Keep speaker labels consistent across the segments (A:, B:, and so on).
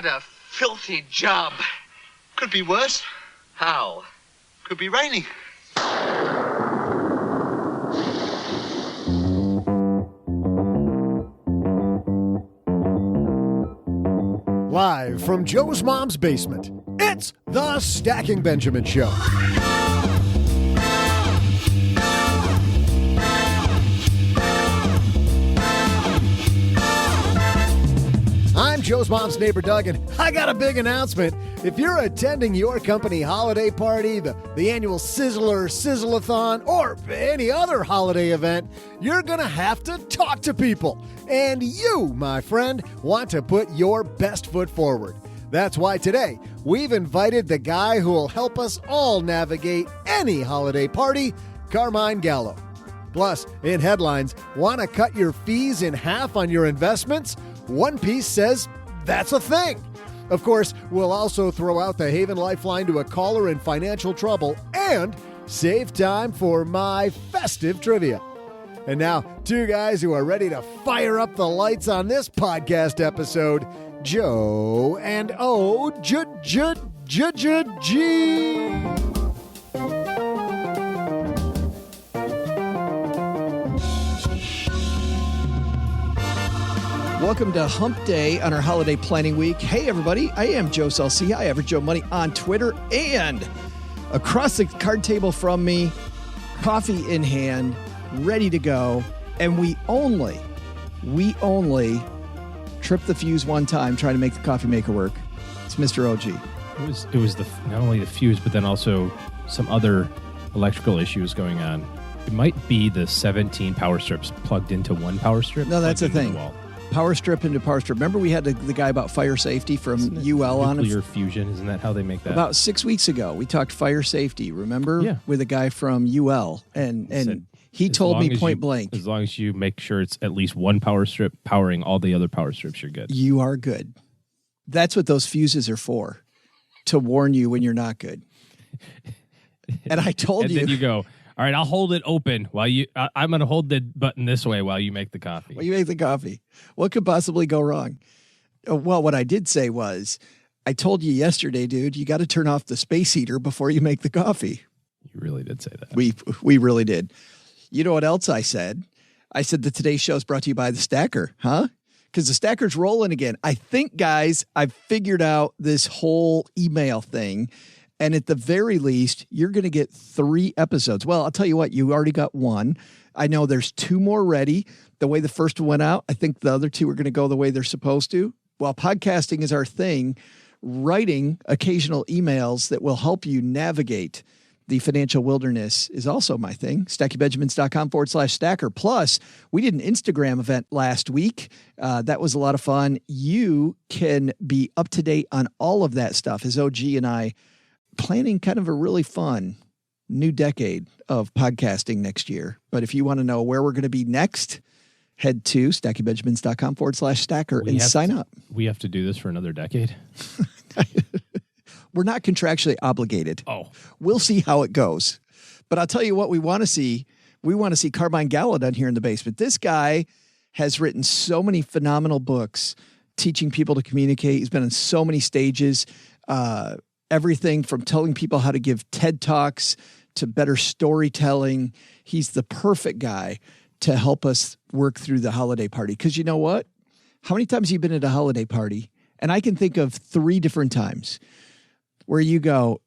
A: What a filthy job.
B: Could be worse.
A: How?
B: Could be raining.
C: Live from Joe's mom's basement, it's the Stacking Benjamin Show. I'm Joe's mom's neighbor, Doug, and I got a big announcement. If you're attending your company holiday party, the annual Sizzler Sizzle-a-thon, or any other holiday event, you're going to have to talk to people. And you, my friend, want to put your best foot forward. That's why today we've invited the guy who will help us all navigate any holiday party, Carmine Gallo. Plus, in headlines, want to cut your fees in half on your investments? One Piece says that's a thing. Of course, we'll also throw out the Haven Lifeline to a caller in financial trouble and save time for my festive trivia. And now, two guys who are ready to fire up the lights on this podcast episode, Joe and O-G.
D: Welcome to Hump Day on our holiday planning week. Hey, everybody. I am Joe Salcia. I average Joe Money on Twitter. And across the card table from me, coffee in hand, ready to go. And we only tripped the fuse one time trying to make the coffee maker work. It's Mr. OG.
E: It was not only the fuse, but then also some other electrical issues going on. It might be the 17 power strips plugged into one power strip.
D: No, that's the thing. Power strip into power strip. Remember we had the guy about fire safety from UL on it?
E: Nuclear fusion, isn't that how they make that?
D: About 6 weeks ago, we talked fire safety, remember?
E: Yeah.
D: With a guy from UL. And he told me point blank.
E: As long as you make sure it's at least one power strip powering all the other power strips, you're good.
D: You are good. That's what those fuses are for, to warn you when you're not good. And I told you.
E: And then you go, all right, I'll hold it open while I'm going to hold the button this way while you make the coffee.
D: While you make the coffee. What could possibly go wrong? Well, what I did say was, I told you yesterday, dude, you got to turn off the space heater before you make the coffee.
E: You really did say that.
D: We really did. You know what else I said? I said that today's show is brought to you by the Stacker, huh? Because the Stacker's rolling again. I think, guys, I've figured out this whole email thing. And at the very least, you're going to get 3 episodes. Well, I'll tell you what, you already got 1. I know there's 2 more ready. The way the first one went out, I think the other 2 are going to go the way they're supposed to. While podcasting is our thing, writing occasional emails that will help you navigate the financial wilderness is also my thing. StackyBenjamins.com/stacker. Plus, we did an Instagram event last week. That was a lot of fun. You can be up to date on all of that stuff as OG and I planning kind of a really fun new decade of podcasting next year. But if you want to know where we're going to be next, head to StackyBenjamins.com/stacker and sign up.
E: We have to do this for another decade?
D: We're not contractually obligated.
E: Oh.
D: We'll see how it goes. But I'll tell you what we want to see. We want to see Carmine Gallo down here in the basement. This guy has written so many phenomenal books teaching people to communicate. He's been on so many stages. Everything from telling people how to give TED Talks to better storytelling. He's the perfect guy to help us work through the holiday party. Because you know what? How many times have you been at a holiday party? And I can think of 3 different times where you go,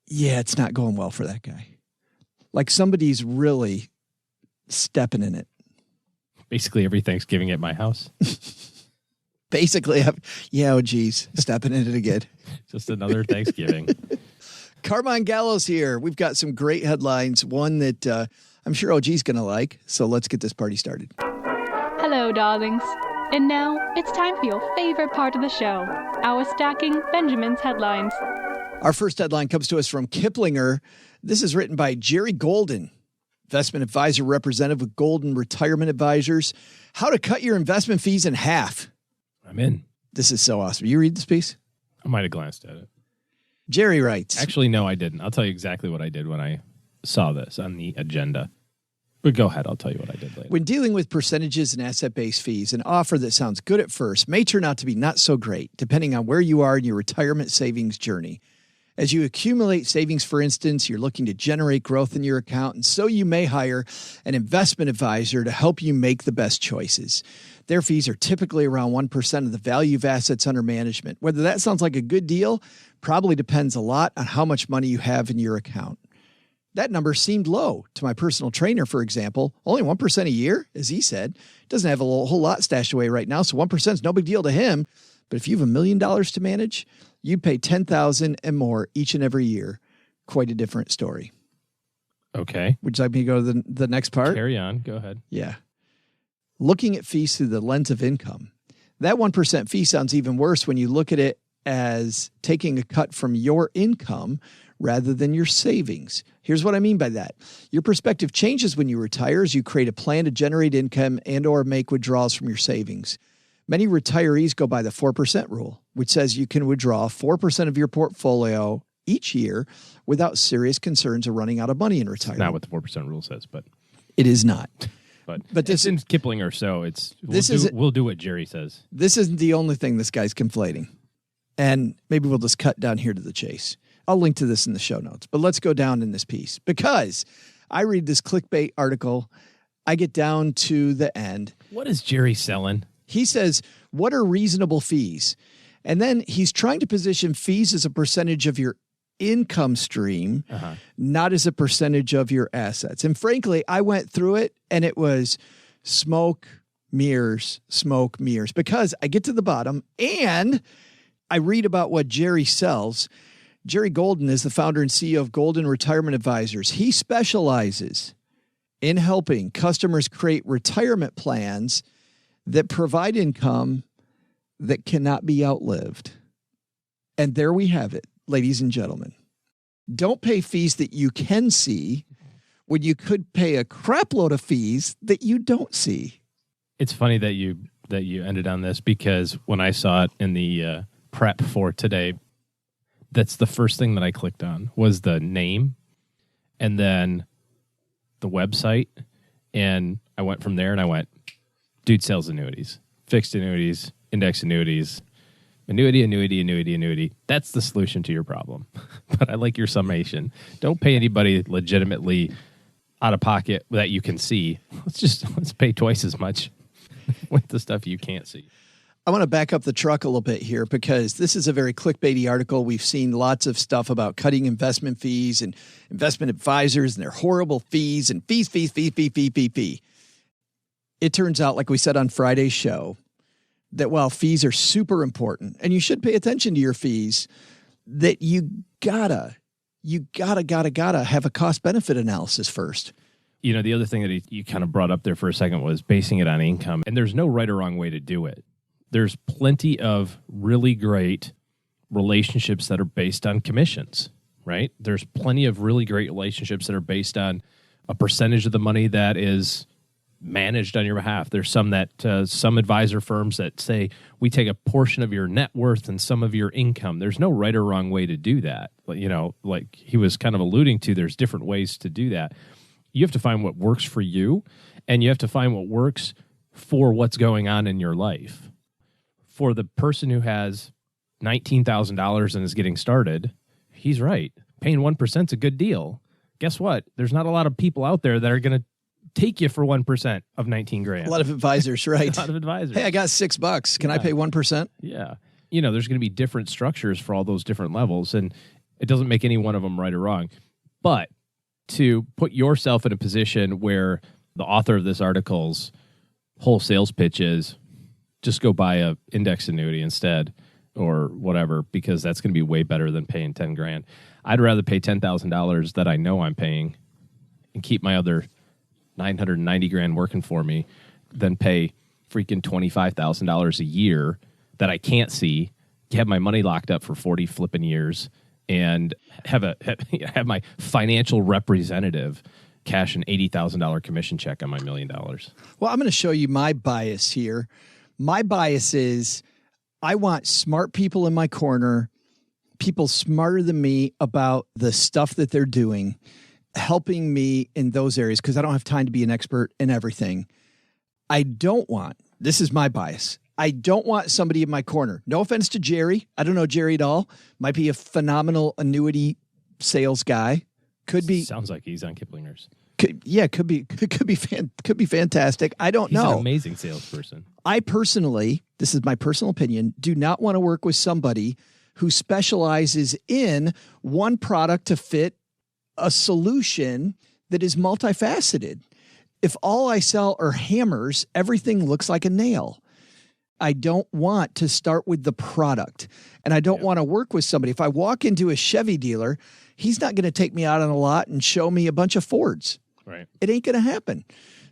D: yeah, it's not going well for that guy. Like somebody's really stepping in it.
E: Basically every Thanksgiving at my house.
D: Basically, oh, geez, stepping in it again.
E: Just another Thanksgiving.
D: Carmine Gallo's here. We've got some great headlines, one that I'm sure OG's going to like. So let's get this party started.
F: Hello, darlings. And now it's time for your favorite part of the show, our Stacking Benjamin's headlines.
D: Our first headline comes to us from Kiplinger. This is written by Jerry Golden, investment advisor representative with Golden Retirement Advisors. How to cut your investment fees in half.
E: I'm in.
D: This is so awesome. You read this piece?
E: I might have glanced at it.
D: Jerry writes.
E: Actually, no, I didn't. I'll tell you exactly what I did when I saw this on the agenda. But go ahead. I'll tell you what I did later.
D: When dealing with percentages and asset-based fees, an offer that sounds good at first may turn out to be not so great, depending on where you are in your retirement savings journey. As you accumulate savings, for instance, you're looking to generate growth in your account, and so you may hire an investment advisor to help you make the best choices. Their fees are typically around 1% of the value of assets under management. Whether that sounds like a good deal probably depends a lot on how much money you have in your account. That number seemed low to my personal trainer, for example. Only 1% a year, as he said. Doesn't have a whole lot stashed away right now, so 1% is no big deal to him. But if you have $1 million to manage, you'd pay $10,000 and more each and every year. Quite a different story.
E: Okay.
D: Would you like me to go to the next part?
E: Carry on. Go ahead.
D: Yeah. Looking at fees through the lens of income. That 1% fee sounds even worse when you look at it as taking a cut from your income rather than your savings. Here's what I mean by that. Your perspective changes when you retire as you create a plan to generate income and or make withdrawals from your savings. Many retirees go by the 4% rule, which says you can withdraw 4% of your portfolio each year without serious concerns of running out of money in retirement.
E: Not what the 4% rule says, but
D: it is not.
E: But this is Kipling or so. We'll do what Jerry says.
D: This isn't the only thing this guy's conflating. And maybe we'll just cut down here to the chase. I'll link to this in the show notes, but let's go down in this piece because I read this clickbait article. I get down to the end.
E: What is Jerry selling?
D: He says, what are reasonable fees? And then he's trying to position fees as a percentage of your income stream, not as a percentage of your assets. And frankly, I went through it and it was smoke, mirrors, because I get to the bottom and I read about what Jerry sells. Jerry Golden is the founder and CEO of Golden Retirement Advisors. He specializes in helping customers create retirement plans that provide income that cannot be outlived. And there we have it, ladies and gentlemen. Don't pay fees that you can see when you could pay a crap load of fees that you don't see.
E: It's funny that you ended on this because when I saw it in the prep for today, that's the first thing that I clicked on was the name and then the website. And I went from there and I went, dude sells annuities, fixed annuities, index annuities, annuity. That's the solution to your problem. But I like your summation. Don't pay anybody legitimately out of pocket that you can see. Let's pay twice as much with the stuff you can't see.
D: I want to back up the truck a little bit here because this is a very clickbaity article. We've seen lots of stuff about cutting investment fees and investment advisors and their horrible fees and fees. It turns out, like we said on Friday's show, that while fees are super important and you should pay attention to your fees, that you gotta have a cost benefit analysis first.
E: You know, the other thing that you kind of brought up there for a second was basing it on income. And there's no right or wrong way to do it. There's plenty of really great relationships that are based on commissions, right? There's plenty of really great relationships that are based on a percentage of the money that is managed on your behalf. There's some advisor firms that say we take a portion of your net worth and some of your income. There's no right or wrong way to do that. You know, like he was kind of alluding to, there's different ways to do that. You have to find what works for you, and you have to find what works for what's going on in your life. For the person who has $19,000 and is getting started, he's right. Paying 1% is a good deal. Guess what? There's not a lot of people out there that are going to take you for 1% of 19 grand.
D: A lot of advisors, right?
E: A lot of advisors.
D: Hey, I got $6. Can I pay 1%?
E: Yeah. You know, there's going to be different structures for all those different levels, and it doesn't make any one of them right or wrong. But to put yourself in a position where the author of this article's whole sales pitch is just go buy a index annuity instead or whatever, because that's going to be way better than paying 10 grand. I'd rather pay $10,000 that I know I'm paying and keep my other 990 grand working for me than pay freaking $25,000 a year that I can't see, have my money locked up for 40 flipping years, and have my financial representative cash an $80,000 commission check on my $1 million.
D: Well, I'm going to show you my bias here. My bias is I want smart people in my corner, people smarter than me about the stuff that they're doing. helping me in those areas because I don't have time to be an expert in everything. I don't want, this is my bias, I don't want somebody in my corner. No offense to Jerry. I don't know Jerry at all. Might be a phenomenal annuity sales guy. Could be.
E: Sounds like he's on Kiplinger's.
D: Could be fantastic. I don't know.
E: He's an amazing salesperson.
D: I personally, this is my personal opinion, do not want to work with somebody who specializes in one product to fit a solution that is multifaceted. If all I sell are hammers, everything looks like a nail. I don't want to start with the product, and I don't want to work with somebody. If I walk into a Chevy dealer, he's not going to take me out on a lot and show me a bunch of Fords.
E: Right.
D: It ain't going to happen.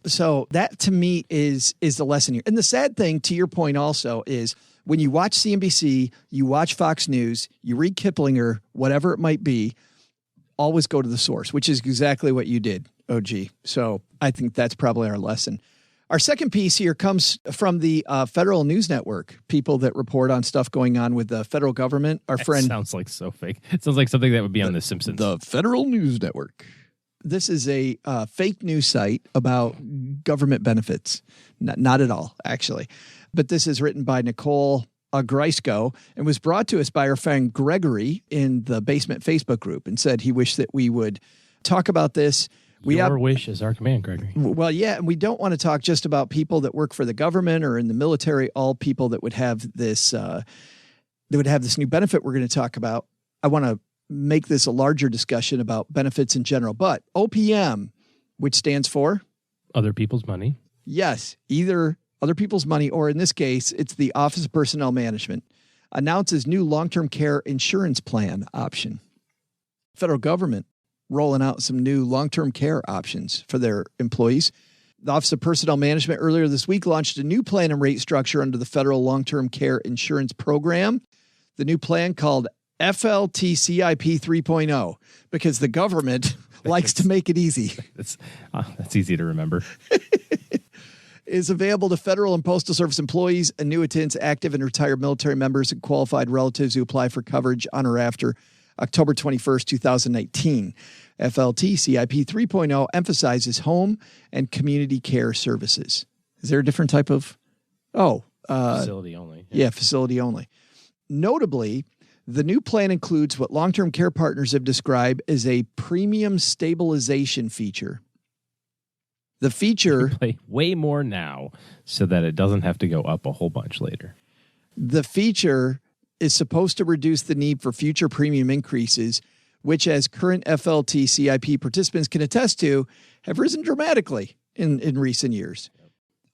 D: So that to me is the lesson here. And the sad thing, to your point also, is when you watch CNBC, you watch Fox News, you read Kiplinger, whatever it might be, always go to the source, which is exactly what you did, OG. So I think that's probably our lesson. Our second piece here comes from the Federal News Network, people that report on stuff going on with the federal government. Our friend
E: sounds like so fake. It sounds like something that would be on The Simpsons.
D: The Federal News Network. This is a fake news site about government benefits. Not at all, actually. But this is written by Nicole Greisko and was brought to us by our friend Gregory in the Basement Facebook group and said he wished that we would talk about this.
E: Your wish is our command, Gregory.
D: Well, yeah, and we don't want to talk just about people that work for the government or in the military, all people that would have this new benefit we're going to talk about. I want to make this a larger discussion about benefits in general. But OPM, which stands for?
E: Other people's money.
D: Yes, either other people's money or in this case, it's the Office of Personnel Management, announces new long-term care insurance plan option. Federal government rolling out some new long-term care options for their employees. The Office of Personnel Management earlier this week launched a new plan and rate structure under the Federal Long-Term Care Insurance Program. The new plan called FLTCIP 3.0 because the government likes to make it easy.
E: That's easy to remember.
D: Is available to federal and postal service employees, annuitants, active and retired military members, and qualified relatives who apply for coverage on or after October 21st, 2019. FLTCIP 3.0 emphasizes home and community care services. Is there a different type of?
E: Facility only.
D: Yeah, facility only. Notably, the new plan includes what long-term care partners have described as a premium stabilization feature. The feature...
E: Pay way more now so that it doesn't have to go up a whole bunch later.
D: The feature is supposed to reduce the need for future premium increases, which, as current FLTCIP participants can attest to, have risen dramatically in recent years.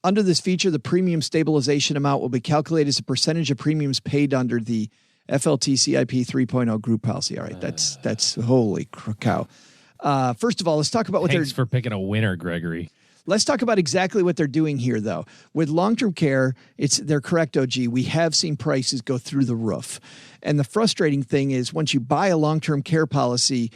D: Under this feature, the premium stabilization amount will be calculated as a percentage of premiums paid under the FLTCIP 3.0 group policy. All right, that's holy cow. First of all, let's talk about what
E: Thanks for picking a winner, Gregory.
D: Let's talk about exactly what they're doing here, though. With long-term care, they're correct, OG. We have seen prices go through the roof. And the frustrating thing is once you buy a long-term care policy,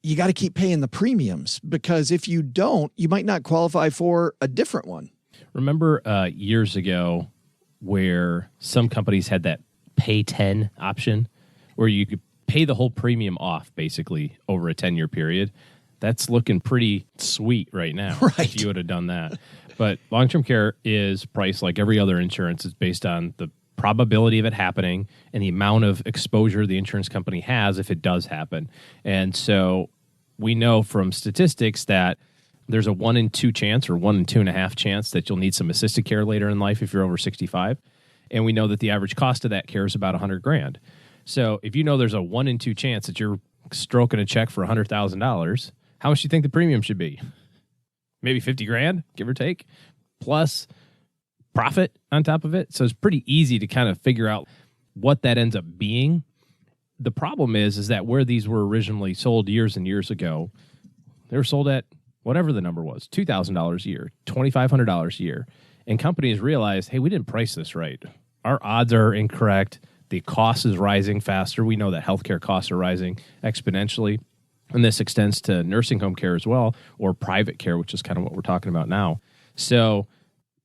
D: you got to keep paying the premiums because if you don't, you might not qualify for a different one.
E: Remember years ago where some companies had that pay 10 option where you could pay the whole premium off basically over a 10-year period? That's looking pretty sweet right now.
D: Right.
E: If you would have done that. But long-term care is priced like every other insurance. It's based on the probability of it happening and the amount of exposure the insurance company has if it does happen. And so we know from statistics that there's a 1 in 2 chance or 1 in 2.5 chance that you'll need some assisted care later in life if you're over 65. And we know that the average cost of that care is about $100,000. So if you know there's a 1 in 2 chance that you're stroking a check for $100,000, how much do you think the premium should be? Maybe $50,000, give or take, plus profit on top of it. So it's pretty easy to kind of figure out what that ends up being. The problem is that where these were originally sold years and years ago, they were sold at whatever the number was, $2,000 a year, $2,500 a year. And companies realized, hey, we didn't price this right. Our odds are incorrect. The cost is rising faster. We know that healthcare costs are rising exponentially. And this extends to nursing home care as well, or private care, which is kind of what we're talking about now. So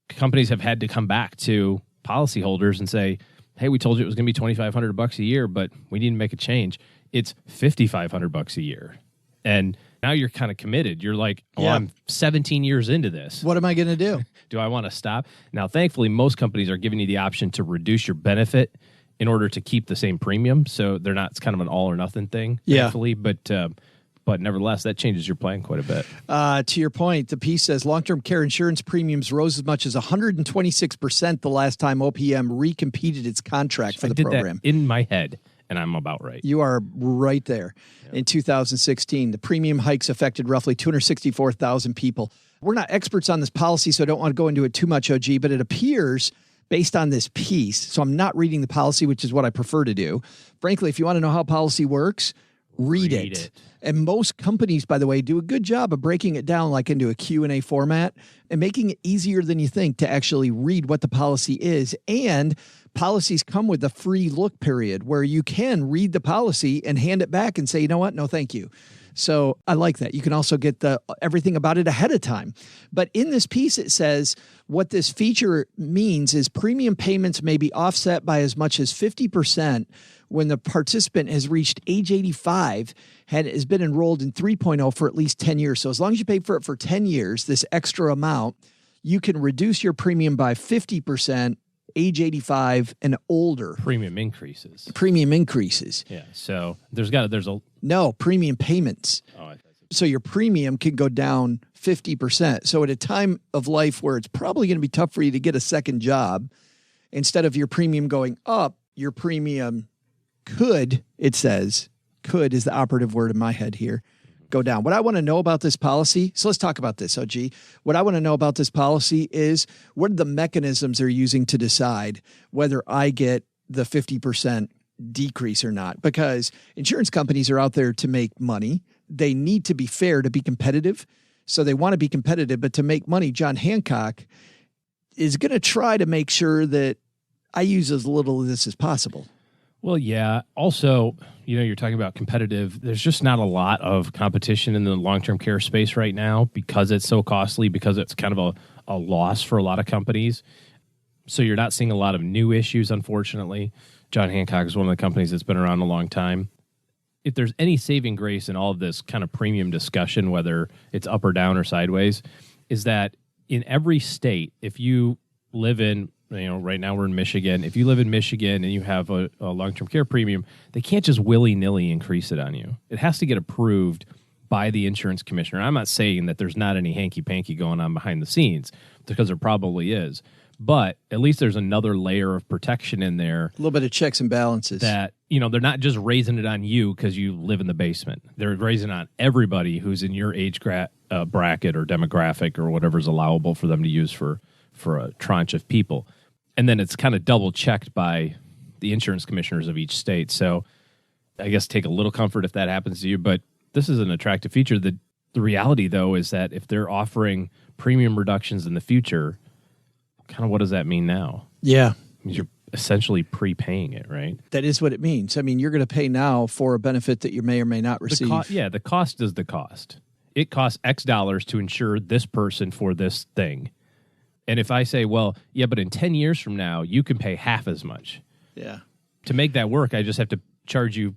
E: companies have had to come back to policyholders and say, hey, we told you it was going to be $2,500 a year, but we need to make a change. It's $5,500 a year. And Now you're kind of committed. You're like,
D: Yeah.
E: I'm 17 years into this.
D: What am I going to do?
E: Do I want to stop? Now, thankfully, most companies are giving you the option to reduce your benefit in order to keep the same premium. So they're not, it's kind of an all or nothing thing,
D: Yeah.
E: thankfully. But nevertheless, that changes your plan quite a bit.
D: To your point, the piece says long-term care insurance premiums rose as much as 126% the last time OPM recompeted its contract for
E: I
D: the
E: did
D: program.
E: that in my head, and I'm about right.
D: You are right there. In 2016, the premium hikes affected roughly 264,000 people. We're not experts on this policy, so I don't want to go into it too much, OG, but it appears based on this piece, so I'm not reading the policy, which is what I prefer to do. Frankly, if you want to know how policy works, read it. And most companies, by the way, do a good job of breaking it down like into a Q&A format and making it easier than you think to actually read what the policy is. And policies come with a free look period where you can read the policy and hand it back and say, you know what? No, thank you. So I like that. You can also get everything about it ahead of time. But in this piece, it says what this feature means is premium payments may be offset by as much as 50% when the participant has reached age 85 and has been enrolled in 3.0 for at least 10 years. So as long as you pay for it for 10 years, this extra amount, you can reduce your premium by 50%, age 85 and older.
E: Premium increases.
D: Premium increases.
E: Yeah. So there's a
D: No, premium payments. So your premium can go down 50%. So at a time of life where it's probably going to be tough for you to get a second job, instead of your premium going up, your premium could, it says, could is the operative word in my head here, go down. What I want to know about this policy, so let's talk about this, OG. What I want to know about this policy is what are the mechanisms they're using to decide whether I get the 50% decrease or not? Because insurance companies are out there to make money. They need to be fair to be competitive. So they want to be competitive, but to make money, John Hancock is going to try to make sure that I use as little of this as possible.
E: Well, yeah. Also, you're talking about competitive. There's just not a lot of competition in the long-term care space right now because it's so costly, because it's kind of a loss for a lot of companies. So you're not seeing a lot of new issues, unfortunately. John Hancock is one of the companies that's been around a long time. If there's any saving grace in all of this kind of premium discussion, whether it's up or down or sideways, is that in every state, if you live in, right now we're in Michigan. If you live in Michigan and you have a long-term care premium, they can't just willy-nilly increase it on you. It has to get approved by the insurance commissioner. I'm not saying that there's not any hanky-panky going on behind the scenes, because there probably is. But at least there's another layer of protection in there.
D: A little bit of checks and balances.
E: That, they're not just raising it on you because you live in the basement. They're raising it on everybody who's in your age bracket or demographic or whatever's allowable for them to use for a tranche of people. And then it's kind of double checked by the insurance commissioners of each state. So I guess take a little comfort if that happens to you. But this is an attractive feature. The reality, though, is that if they're offering premium reductions in the future, kind of what does that mean now?
D: Yeah.
E: It means you're essentially prepaying it, right?
D: That is what it means. I mean, you're going to pay now for a benefit that you may or may not receive.
E: The cost is the cost. It costs X dollars to insure this person for this thing. And if I say, well, yeah, but in 10 years from now, you can pay half as much.
D: Yeah.
E: To make that work, I just have to charge you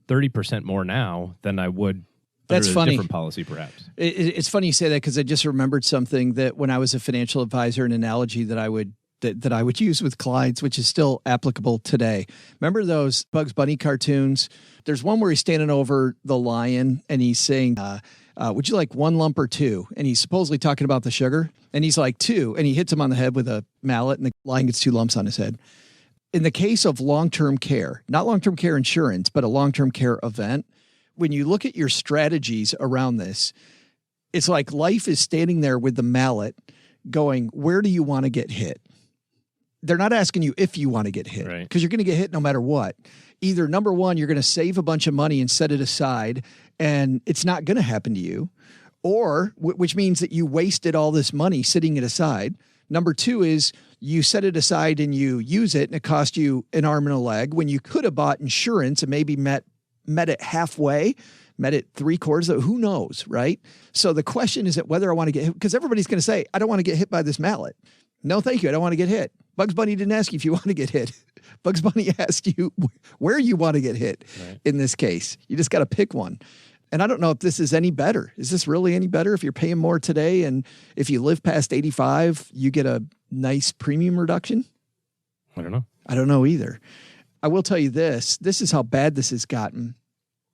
E: 30% more now than I would
D: That's
E: under
D: funny.
E: a different policy, perhaps.
D: It's funny you say that, because I just remembered something that when I was a financial advisor, an analogy that I would use with clients, which is still applicable today. Remember those Bugs Bunny cartoons? There's one where he's standing over the lion and he's saying, would you like one lump or two? And he's supposedly talking about the sugar. And he's like, two. And he hits him on the head with a mallet, and the lion gets 2 lumps on his head. In the case of long-term care, not long-term care insurance, but a long-term care event, when you look at your strategies around this, it's like life is standing there with the mallet going, where do you want to get hit? They're not asking you if you want to get hit, because you're going to get hit no matter what. Either, number one, you're going to save a bunch of money and set it aside, and it's not going to happen to you, or which means that you wasted all this money sitting it aside. Number two is you set it aside and you use it, and it cost you an arm and a leg when you could have bought insurance and maybe met it halfway, met it 3/4. Who knows, right? So the question is that whether I want to get hit, because everybody's going to say, I don't want to get hit by this mallet. No, thank you. I don't want to get hit. Bugs Bunny didn't ask you if you want to get hit. Bugs Bunny asked you where you want to get hit in this case. You just got to pick one. And I don't know if this is any better. Is this really any better if you're paying more today and if you live past 85, you get a nice premium reduction?
E: I don't know.
D: I don't know either. I will tell you this. This is how bad this has gotten.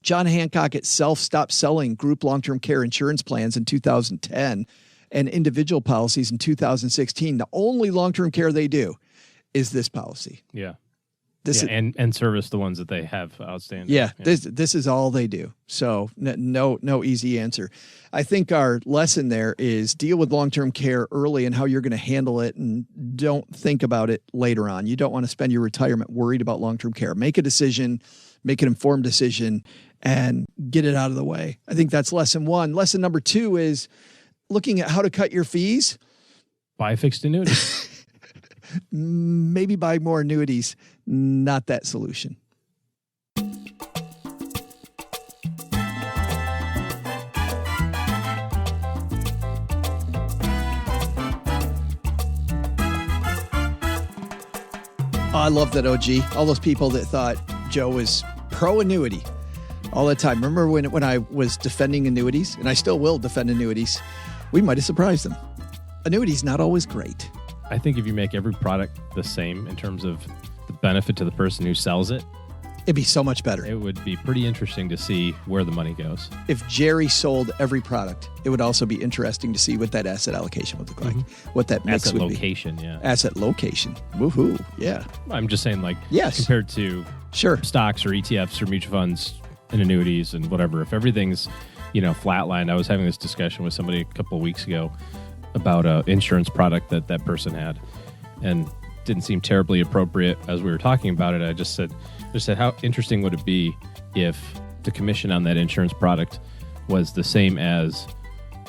D: John Hancock itself stopped selling group long-term care insurance plans in 2010 and individual policies in 2016. The only long-term care they do is this policy.
E: Yeah.
D: This is,
E: and service the ones that they have outstanding.
D: Yeah. This is all they do. So no easy answer. I think our lesson there is deal with long-term care early and how you're going to handle it, and don't think about it later on. You don't want to spend your retirement worried about long-term care. Make a decision, make an informed decision, and get it out of the way. I think that's lesson one. Lesson number two is looking at how to cut your fees.
E: Buy a fixed annuity.
D: Maybe buy more annuities. Not that solution. I love that, OG. All those people that thought Joe was pro annuity all the time. Remember when I was defending annuities, and I still will defend annuities, we might have surprised them. Annuities not always great.
E: I think if you make every product the same in terms of the benefit to the person who sells it,
D: it'd be so much better.
E: It would be pretty interesting to see where the money goes.
D: If Jerry sold every product, it would also be interesting to see what that asset allocation would look like, what that mix
E: asset
D: would
E: location,
D: be.
E: Yeah.
D: Asset location. Woohoo. Yeah.
E: I'm just saying, like,
D: yes,
E: compared to stocks or ETFs or mutual funds and annuities and whatever, if everything's, flatlined. I was having this discussion with somebody a couple of weeks ago about an insurance product that person had, and didn't seem terribly appropriate as we were talking about it. I just said, how interesting would it be if the commission on that insurance product was the same as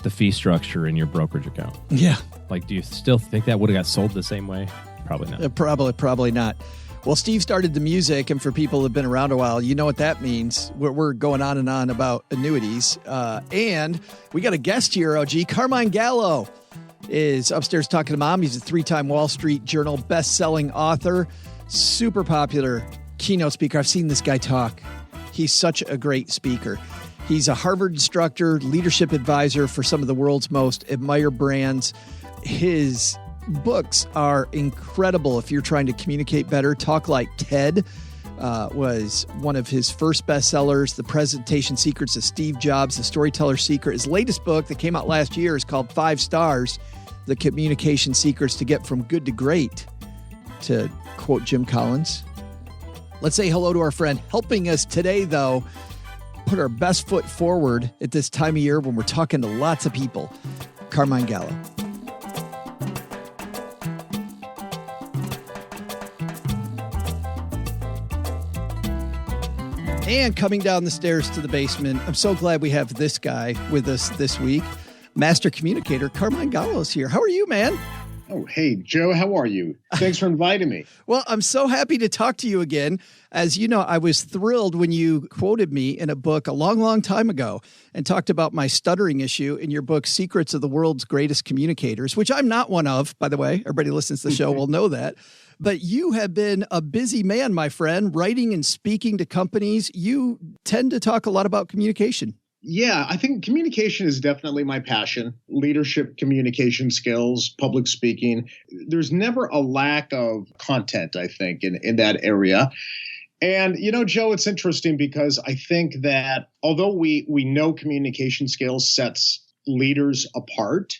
E: the fee structure in your brokerage account?
D: Yeah.
E: Like, do you still think that would have got sold the same way? Probably not.
D: Probably not. Well, Steve started the music, and for people who have been around a while, you know what that means. We're going on and on about annuities. And we got a guest here, OG. Carmine Gallo is upstairs talking to Mom. He's a 3-time Wall Street Journal best-selling author, super popular keynote speaker. I've seen this guy talk. He's such a great speaker. He's a Harvard instructor, leadership advisor for some of the world's most admired brands. His books are incredible if you're trying to communicate better. Talk Like Ted was one of his first bestsellers. The Presentation Secrets of Steve Jobs, The Storyteller's Secret. His latest book that came out last year is called 5 Stars, The Communication Secrets to Get From Good to Great, to quote Jim Collins. Let's say hello to our friend helping us today, though. Put our best foot forward at this time of year when we're talking to lots of people. Carmine Gallo. And coming down the stairs to the basement, I'm so glad we have this guy with us this week. Master communicator Carmine Gallo is here. How are you, man?
G: Oh, hey, Joe, how are you? Thanks for inviting me.
D: Well, I'm so happy to talk to you again. As you know, I was thrilled when you quoted me in a book a long, long time ago and talked about my stuttering issue in your book, Secrets of the World's Greatest Communicators, which I'm not one of, by the way. Everybody who listens to the show will know that. But you have been a busy man, my friend, writing and speaking to companies. You tend to talk a lot about communication.
G: Yeah, I think communication is definitely my passion. Leadership, communication skills, public speaking. There's never a lack of content, I think, in that area. And, Joe, it's interesting because I think that although we know communication skills sets leaders apart,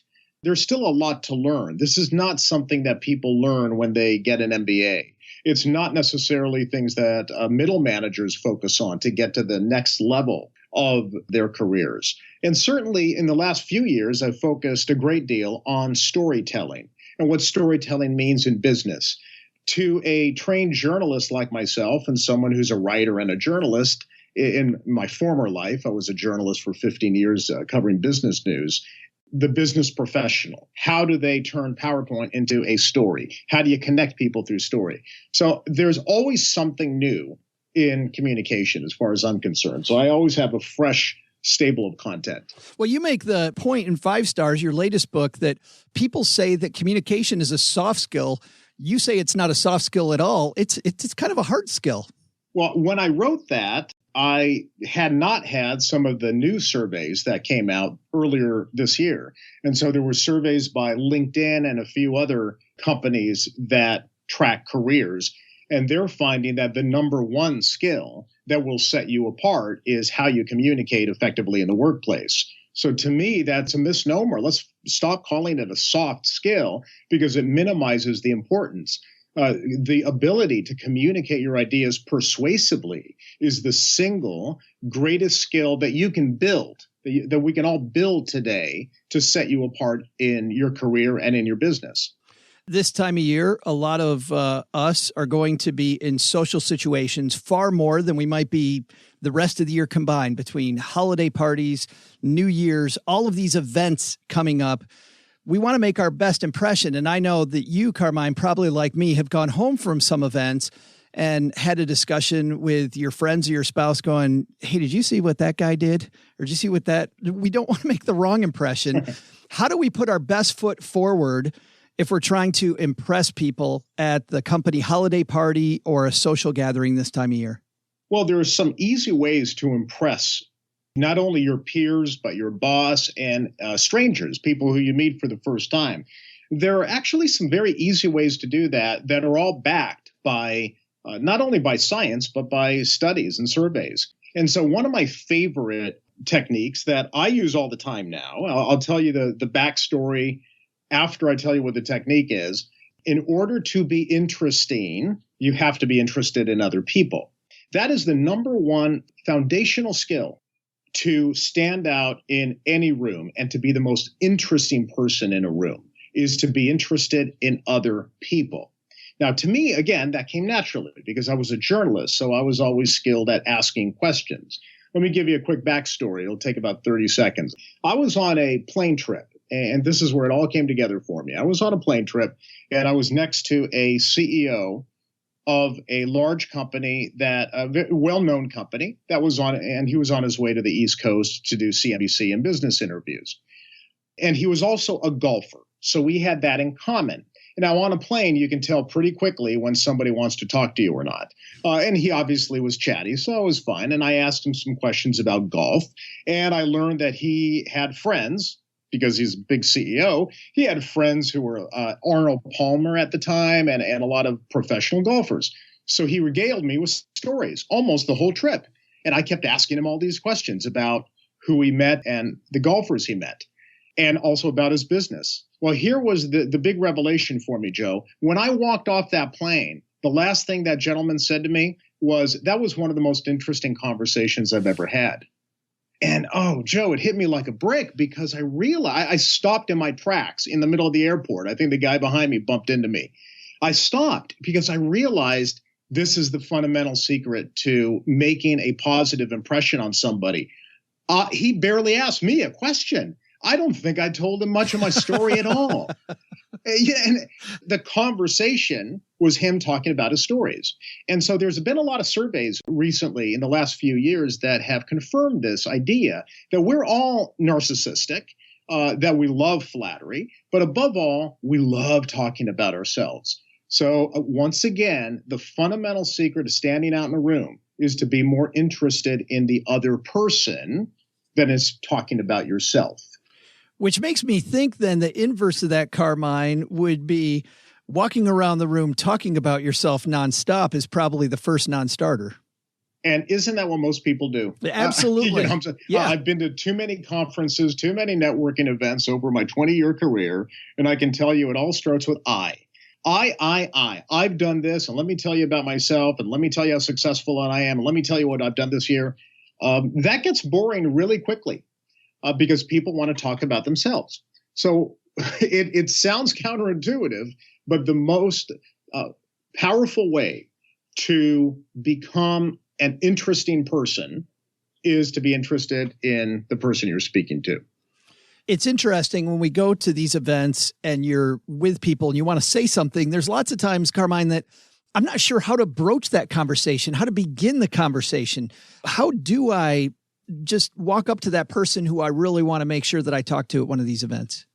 G: there's still a lot to learn. This is not something that people learn when they get an MBA. It's not necessarily things that middle managers focus on to get to the next level of their careers. And certainly in the last few years, I've focused a great deal on storytelling and what storytelling means in business. To a trained journalist like myself and someone who's a writer and a journalist, in my former life, I was a journalist for 15 years covering business news. The business professional, how do they turn PowerPoint into a story? How do you connect people through story? So there's always something new in communication as far as I'm concerned. So I always have a fresh stable of content.
D: Well, you make the point in 5 Stars, your latest book, that people say that communication is a soft skill. You say it's not a soft skill at all. It's kind of a hard skill.
G: Well, when I wrote that, I had not had some of the new surveys that came out earlier this year. And so there were surveys by LinkedIn and a few other companies that track careers. And they're finding that the number one skill that will set you apart is how you communicate effectively in the workplace. So to me, that's a misnomer. Let's stop calling it a soft skill because it minimizes the importance. The ability to communicate your ideas persuasively is the single greatest skill that you can build, that we can all build today to set you apart in your career and in your business.
D: This time of year, a lot of us are going to be in social situations far more than we might be the rest of the year combined, between holiday parties, New Year's, all of these events coming up. We want to make our best impression. And I know that you, Carmine, probably like me, have gone home from some events and had a discussion with your friends or your spouse going, hey, did you see what that guy did? Or did you see what that? We don't want to make the wrong impression. How do we put our best foot forward if we're trying to impress people at the company holiday party or a social gathering this time of year?
G: Well, there are some easy ways to impress not only your peers, but your boss and strangers, people who you meet for the first time. There are actually some very easy ways to do that are all backed by not only by science, but by studies and surveys. And so one of my favorite techniques that I use all the time now, I'll tell you the backstory after I tell you what the technique is. In order to be interesting, you have to be interested in other people. That is the number one foundational skill to stand out in any room and to be the most interesting person in a room, is to be interested in other people. Now, to me, again, that came naturally because I was a journalist, so I was always skilled at asking questions. Let me give you a quick backstory. It'll take about 30 seconds. I was on a plane trip, and this is where it all came together for me. I was on a plane trip, and I was next to a CEO of a large company, that a well-known company that was on, and he was on his way to the East Coast to do CNBC and business interviews. And he was also a golfer. So we had that in common. Now, on a plane, you can tell pretty quickly when somebody wants to talk to you or not. And he obviously was chatty, so it was fine. And I asked him some questions about golf, and I learned that he had friends, because he's a big CEO, he had friends who were Arnold Palmer at the time and a lot of professional golfers. So he regaled me with stories almost the whole trip. And I kept asking him all these questions about who he met and the golfers he met, and also about his business. Well, here was the big revelation for me, Joe. When I walked off that plane, the last thing that gentleman said to me was, that was one of the most interesting conversations I've ever had. And, oh, Joe, it hit me like a brick because I realized I stopped in my tracks in the middle of the airport. I think the guy behind me bumped into me. I stopped because I realized this is the fundamental secret to making a positive impression on somebody. He barely asked me a question. I don't think I told him much of my story at all. And the conversation was him talking about his stories. And so there's been a lot of surveys recently in the last few years that have confirmed this idea that we're all narcissistic, that we love flattery, but above all, we love talking about ourselves. So once again, the fundamental secret of standing out in a room is to be more interested in the other person than is talking about yourself.
D: Which makes me think then the inverse of that, Carmine, would be walking around the room talking about yourself nonstop is probably the first non-starter.
G: And isn't that what most people do?
D: Absolutely.
G: Yeah. I've been to too many conferences, too many networking events over my 20-year career, and I can tell you it all starts with I. I've done this, and let me tell you about myself, and let me tell you how successful I am, and let me tell you what I've done this year. That gets boring really quickly. Because people want to talk about themselves. So it sounds counterintuitive, but the most powerful way to become an interesting person is to be interested in the person you're speaking to.
D: It's interesting when we go to these events and you're with people and you want to say something, there's lots of times, Carmine, that I'm not sure how to broach that conversation, how to begin the conversation. How do I just walk up to that person who I really want to make sure that I talk to at one of these events?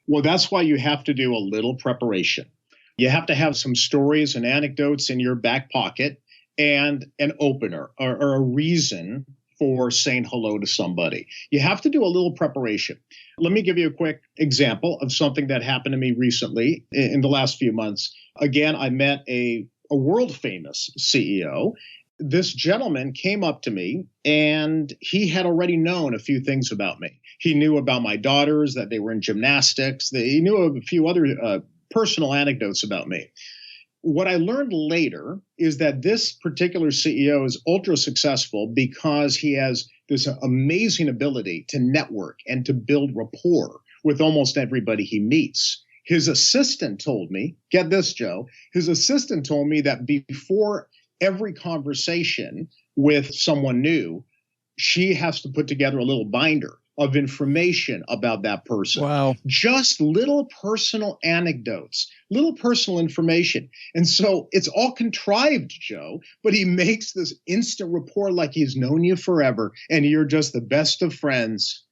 G: Well, that's why you have to do a little preparation. You have to have some stories and anecdotes in your back pocket. and an opener or a reason for saying hello to somebody. You have to do a little preparation. Let me give you a quick example of something that happened to me recently in the last few months. Again, I met a world famous CEO. This gentleman came up to me and he had already known a few things about me. He knew about my daughters, that they were in gymnastics. He knew of a few other personal anecdotes about me. What I learned later is that this particular CEO is ultra successful because he has this amazing ability to network and to build rapport with almost everybody he meets. His assistant told me, get this, Joe, his assistant told me that before every conversation with someone new, she has to put together a little binder of information about that person.
D: Wow.
G: Just little personal anecdotes, little personal information. And so it's all contrived, Joe, but he makes this instant rapport like he's known you forever and you're just the best of friends.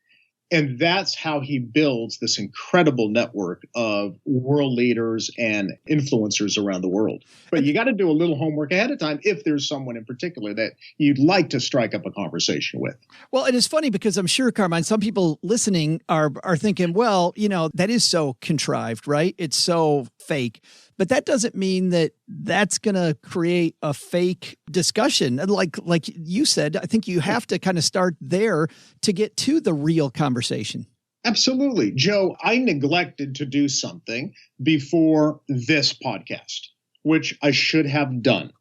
G: And that's how he builds this incredible network of world leaders and influencers around the world. But you got to do a little homework ahead of time if there's someone in particular that you'd like to strike up a conversation with.
D: Well, it is funny because I'm sure, Carmine, some people listening are thinking, well, that is so contrived, right? It's so fake. But that doesn't mean that that's going to create a fake discussion. Like you said, I think you have to kind of start there to get to the real conversation.
G: Absolutely. Joe, I neglected to do something before this podcast, which I should have done.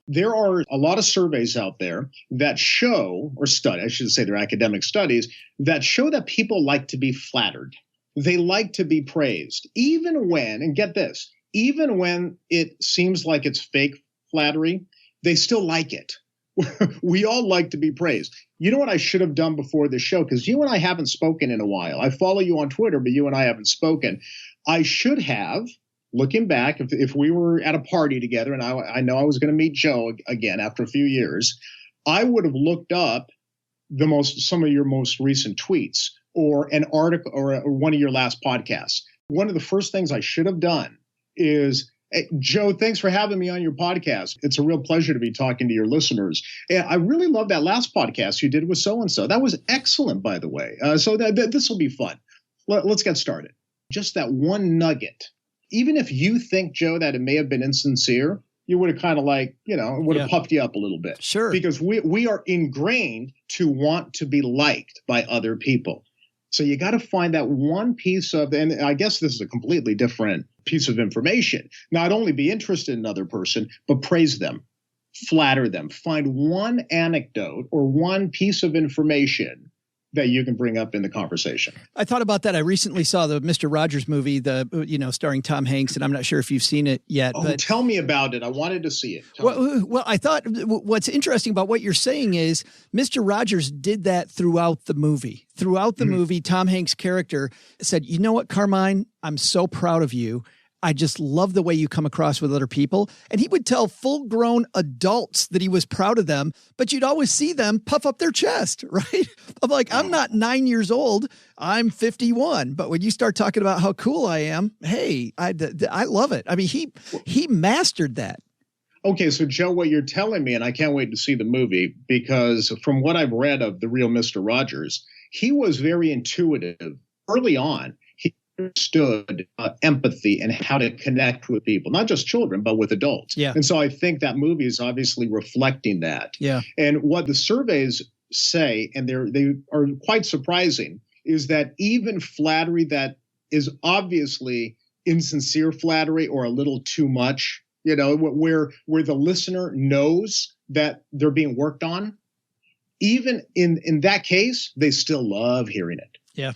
G: There are a lot of surveys out there that show, or study, I should say they're academic studies, that show that people like to be flattered. They like to be praised, even when, and get this, even when it seems like it's fake flattery, they still like it. We all like to be praised. You know what I should have done before this show? Because you and I haven't spoken in a while. I follow you on Twitter, but you and I haven't spoken. I should have, looking back, if we were at a party together and I know I was going to meet Joe again after a few years, I would have looked up some of your most recent tweets or an article or one of your last podcasts. One of the first things I should have done is, hey, Joe, thanks for having me on your podcast. It's a real pleasure to be talking to your listeners. And I really love that last podcast you did with so-and-so. That was excellent, by the way. So this will be fun. Let's get started. Just that one nugget. Even if you think, Joe, that it may have been insincere, you would have kind of it would have puffed you up a little bit.
D: Sure.
G: Because we are ingrained to want to be liked by other people. So you got to find that one piece of, and I guess this is a completely different piece of information. Not only be interested in another person, but praise them, flatter them. Find one anecdote or one piece of information that you can bring up in the conversation.
D: I thought about that. I recently saw the Mr. Rogers movie, starring Tom Hanks, and I'm not sure if you've seen it yet.
G: Oh,
D: but
G: tell me about it. I wanted to see it.
D: Well, I thought what's interesting about what you're saying is Mr. Rogers did that throughout the movie. Throughout the movie, Tom Hanks' character said, you know what, Carmine, I'm so proud of you. I just love the way you come across with other people. And he would tell full-grown adults that he was proud of them, but you'd always see them puff up their chest, right? I'm like, I'm not 9 years old. I'm 51. But when you start talking about how cool I am, hey, I love it. I mean, he mastered that.
G: Okay, so Joe, what you're telling me, and I can't wait to see the movie, because from what I've read of the real Mr. Rogers, he was very intuitive early on. He understood empathy and how to connect with people, not just children, but with adults.
D: Yeah.
G: And so I think that movie is obviously reflecting that.
D: Yeah.
G: And what the surveys say, and they are quite surprising, is that even flattery that is obviously insincere flattery or a little too much, where the listener knows that they're being worked on, even in that case, they still love hearing it.
D: Yeah.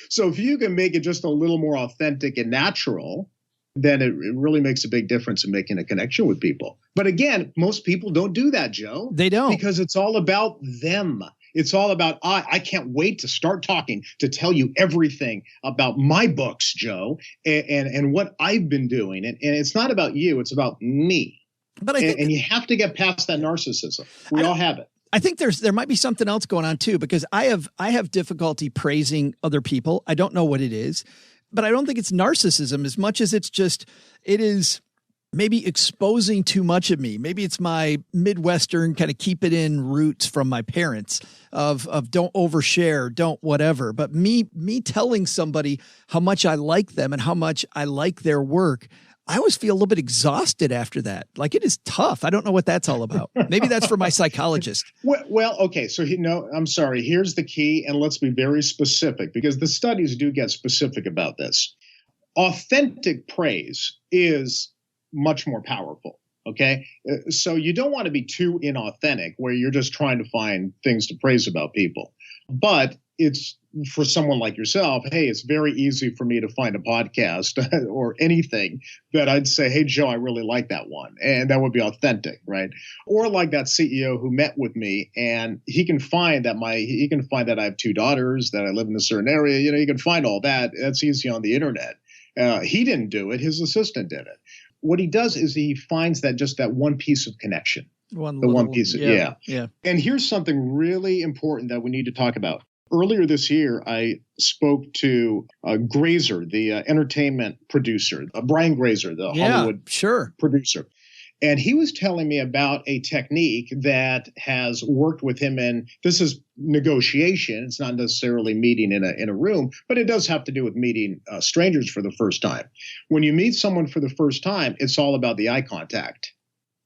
G: So if you can make it just a little more authentic and natural, then it really makes a big difference in making a connection with people. But again, most people don't do that, Joe.
D: They don't.
G: Because it's all about them. It's all about, I can't wait to start talking, to tell you everything about my books, Joe, and what I've been doing. And it's not about you. It's about me.
D: But I think,
G: and you have to get past that narcissism. We all have it.
D: I think there might be something else going on too, because I have difficulty praising other people. I don't know what it is, but I don't think it's narcissism as much as it is maybe exposing too much of me. Maybe it's my Midwestern kind of keep it in roots from my parents of don't overshare, don't whatever. But me telling somebody how much I like them and how much I like their work, I always feel a little bit exhausted after that. Like, it is tough. I don't know what that's all about. Maybe that's for my psychologist.
G: Well, okay. So, I'm sorry. Here's the key, and let's be very specific because the studies do get specific about this. Authentic praise is much more powerful. Okay. So you don't want to be too inauthentic where you're just trying to find things to praise about people. But it's for someone like yourself, hey, it's very easy for me to find a podcast or anything that I'd say, hey, Joe, I really like that one. And that would be authentic, right? Or like that CEO who met with me and he can find that I have 2 daughters, that I live in a certain area. You can find all that. That's easy on the internet. He didn't do it. His assistant did it. What he does is he finds that one piece of connection. Yeah. And here's something really important that we need to talk about. Earlier this year, I spoke to Grazer, the entertainment producer, Brian Grazer, the Hollywood producer. And he was telling me about a technique that has worked with him. And this is negotiation. It's not necessarily meeting in a room, but it does have to do with meeting strangers for the first time. When you meet someone for the first time, it's all about the eye contact.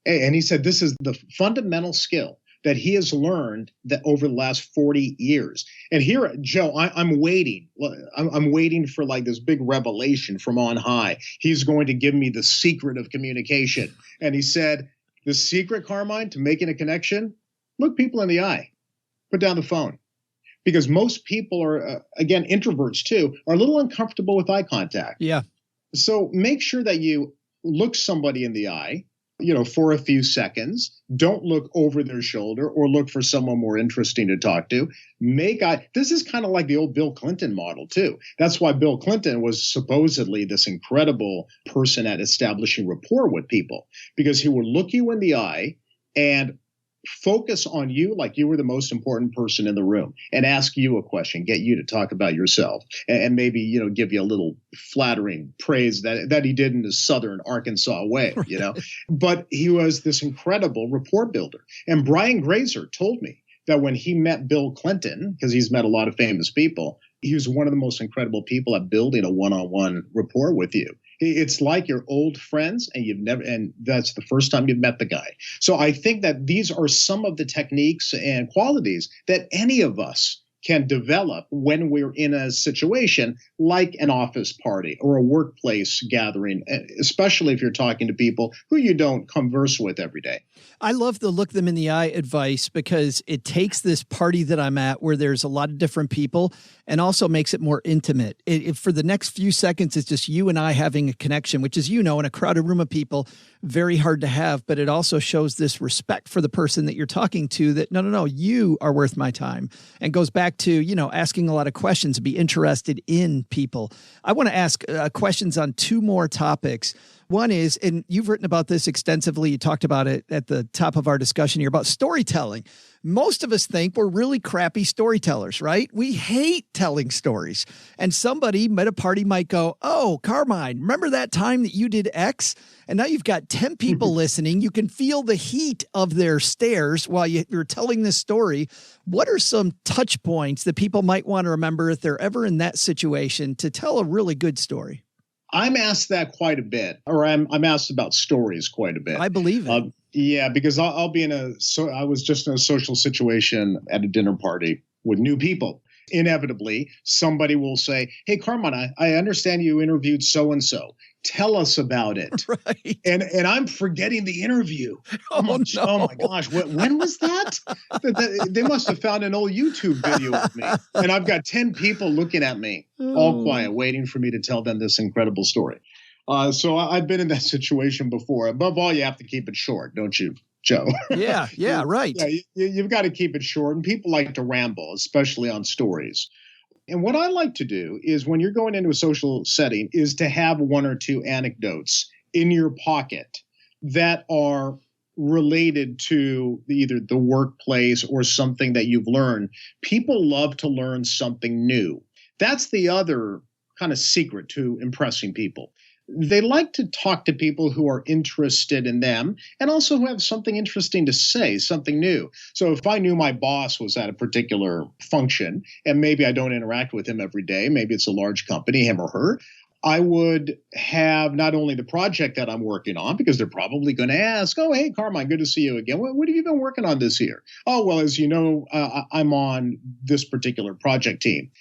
G: And he said this is the fundamental skill that he has learned that over the last 40 years. And here, Joe, I'm waiting. I'm waiting for like this big revelation from on high. He's going to give me the secret of communication. And he said, the secret, Carmine, to making a connection, look people in the eye, put down the phone. Because most people are, again, introverts too, are a little uncomfortable with eye contact.
D: Yeah.
G: So make sure that you look somebody in the eye, for a few seconds. Don't look over their shoulder or look for someone more interesting to talk to. This is kind of like the old Bill Clinton model too. That's why Bill Clinton was supposedly this incredible person at establishing rapport with people, because he would look you in the eye and focus on you like you were the most important person in the room and ask you a question, get you to talk about yourself, and maybe, give you a little flattering praise that he did in the Southern Arkansas way, But he was this incredible rapport builder. And Brian Grazer told me that when he met Bill Clinton, because he's met a lot of famous people, he was one of the most incredible people at building a one-on-one rapport with you. It's like you're old friends and that's the first time you've met the guy. So I think that these are some of the techniques and qualities that any of us can develop when we're in a situation like an office party or a workplace gathering, especially if you're talking to people who you don't converse with every day.
D: I love the look them in the eye advice because it takes this party that I'm at where there's a lot of different people and also makes it more intimate. For the next few seconds, it's just you and I having a connection, which is, in a crowded room of people, very hard to have, but it also shows this respect for the person that you're talking to that, no, you are worth my time, and goes back to, asking a lot of questions, be interested in people. I want to ask questions on 2 more topics. One is, and you've written about this extensively, you talked about it at the top of our discussion here, about storytelling. Most of us think we're really crappy storytellers, right? We hate telling stories. And somebody at a party might go, oh, Carmine, remember that time that you did X? And now you've got 10 people listening. You can feel the heat of their stares while you're telling this story. What are some touch points that people might want to remember if they're ever in that situation to tell a really good story?
G: I'm asked that quite a bit, or I'm asked about stories quite a bit.
D: I believe it.
G: Yeah, because I'll be I was just in a social situation at a dinner party with new people. Inevitably, somebody will say, hey, Carmine, I understand you interviewed so-and-so. Tell us about it.
D: Right.
G: And I'm forgetting the interview.
D: Oh
G: my gosh. When was that? They must have found an old YouTube video of me. And I've got 10 people looking at me, all quiet, waiting for me to tell them this incredible story. So I've been in that situation before. Above all, you have to keep it short, don't you, Joe?
D: Yeah, right.
G: Yeah, you've got to keep it short. And people like to ramble, especially on stories. And what I like to do is when you're going into a social setting is to have 1 or 2 anecdotes in your pocket that are related to either the workplace or something that you've learned. People love to learn something new. That's the other kind of secret to impressing people. they like to talk to people who are interested in them and also who have something interesting to say, something new. So if I knew my boss was at a particular function and maybe I don't interact with him every day, maybe it's a large company, him or her, I would have not only the project that I'm working on, because they're probably going to ask, oh, hey, Carmine, good to see you again. What have you been working on this year? Oh, well, as you know, I'm on this particular project team.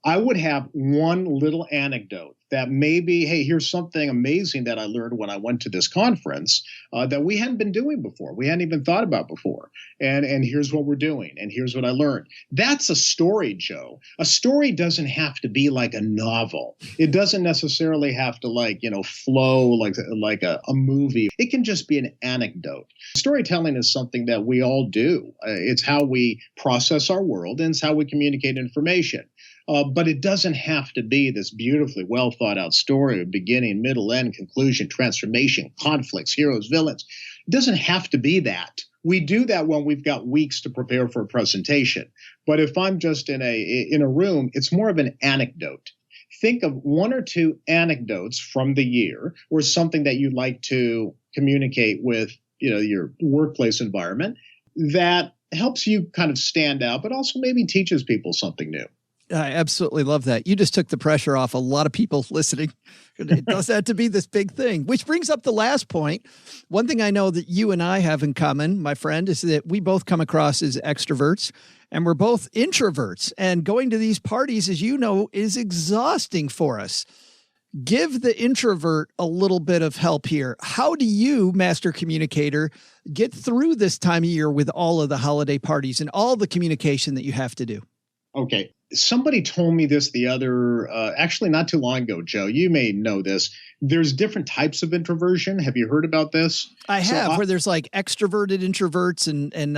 G: I would have one little anecdote that maybe, hey, here's something amazing that I learned when I went to this conference that we hadn't been doing before. We hadn't even thought about before. And here's what we're doing. And here's what I learned. That's a story, Joe. A story doesn't have to be like a novel. It doesn't necessarily have to flow like a movie. It can just be an anecdote. Storytelling is something that we all do. It's how we process our world and it's how we communicate information. But it doesn't have to be this beautifully well thought out story of beginning, middle, end, conclusion, transformation, conflicts, heroes, villains. It doesn't have to be that. We do that when we've got weeks to prepare for a presentation. But if I'm just in a room, it's more of an anecdote. Think of one or two anecdotes from the year or something that you'd like to communicate with, your workplace environment that helps you kind of stand out, but also maybe teaches people something new.
D: I absolutely love that. You just took the pressure off a lot of people listening. It does have to be this big thing, which brings up the last point. One thing I know that you and I have in common, my friend, is that we both come across as extroverts and we're both introverts. And going to these parties, as you know, is exhausting for us. Give the introvert a little bit of help here. How do you, master communicator, get through this time of year with all of the holiday parties and all the communication that you have to do?
G: Okay. Somebody told me this actually not too long ago, Joe. You may know this. There's different types of introversion. Have you heard about this?
D: I have, where there's like extroverted introverts and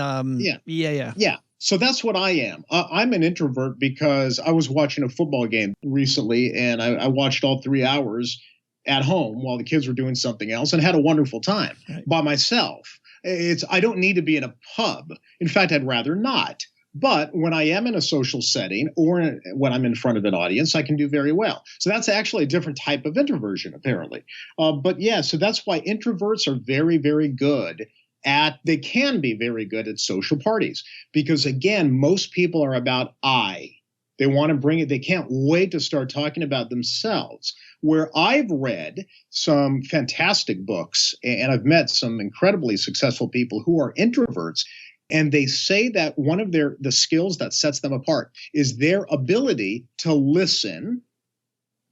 G: Yeah. So that's what I am. I'm an introvert because I was watching a football game recently and I watched all 3 hours at home while the kids were doing something else and had a wonderful time by myself. I don't need to be in a pub. In fact, I'd rather not. But when I am in a social setting or when I'm in front of an audience, I can do very well. So that's actually a different type of introversion, apparently. So that's why introverts are very, very good they can be very good at social parties. Because again, most people are about I. They want to bring it. They can't wait to start talking about themselves. Where I've read some fantastic books and I've met some incredibly successful people who are introverts. And they say that one of the skills that sets them apart is their ability to listen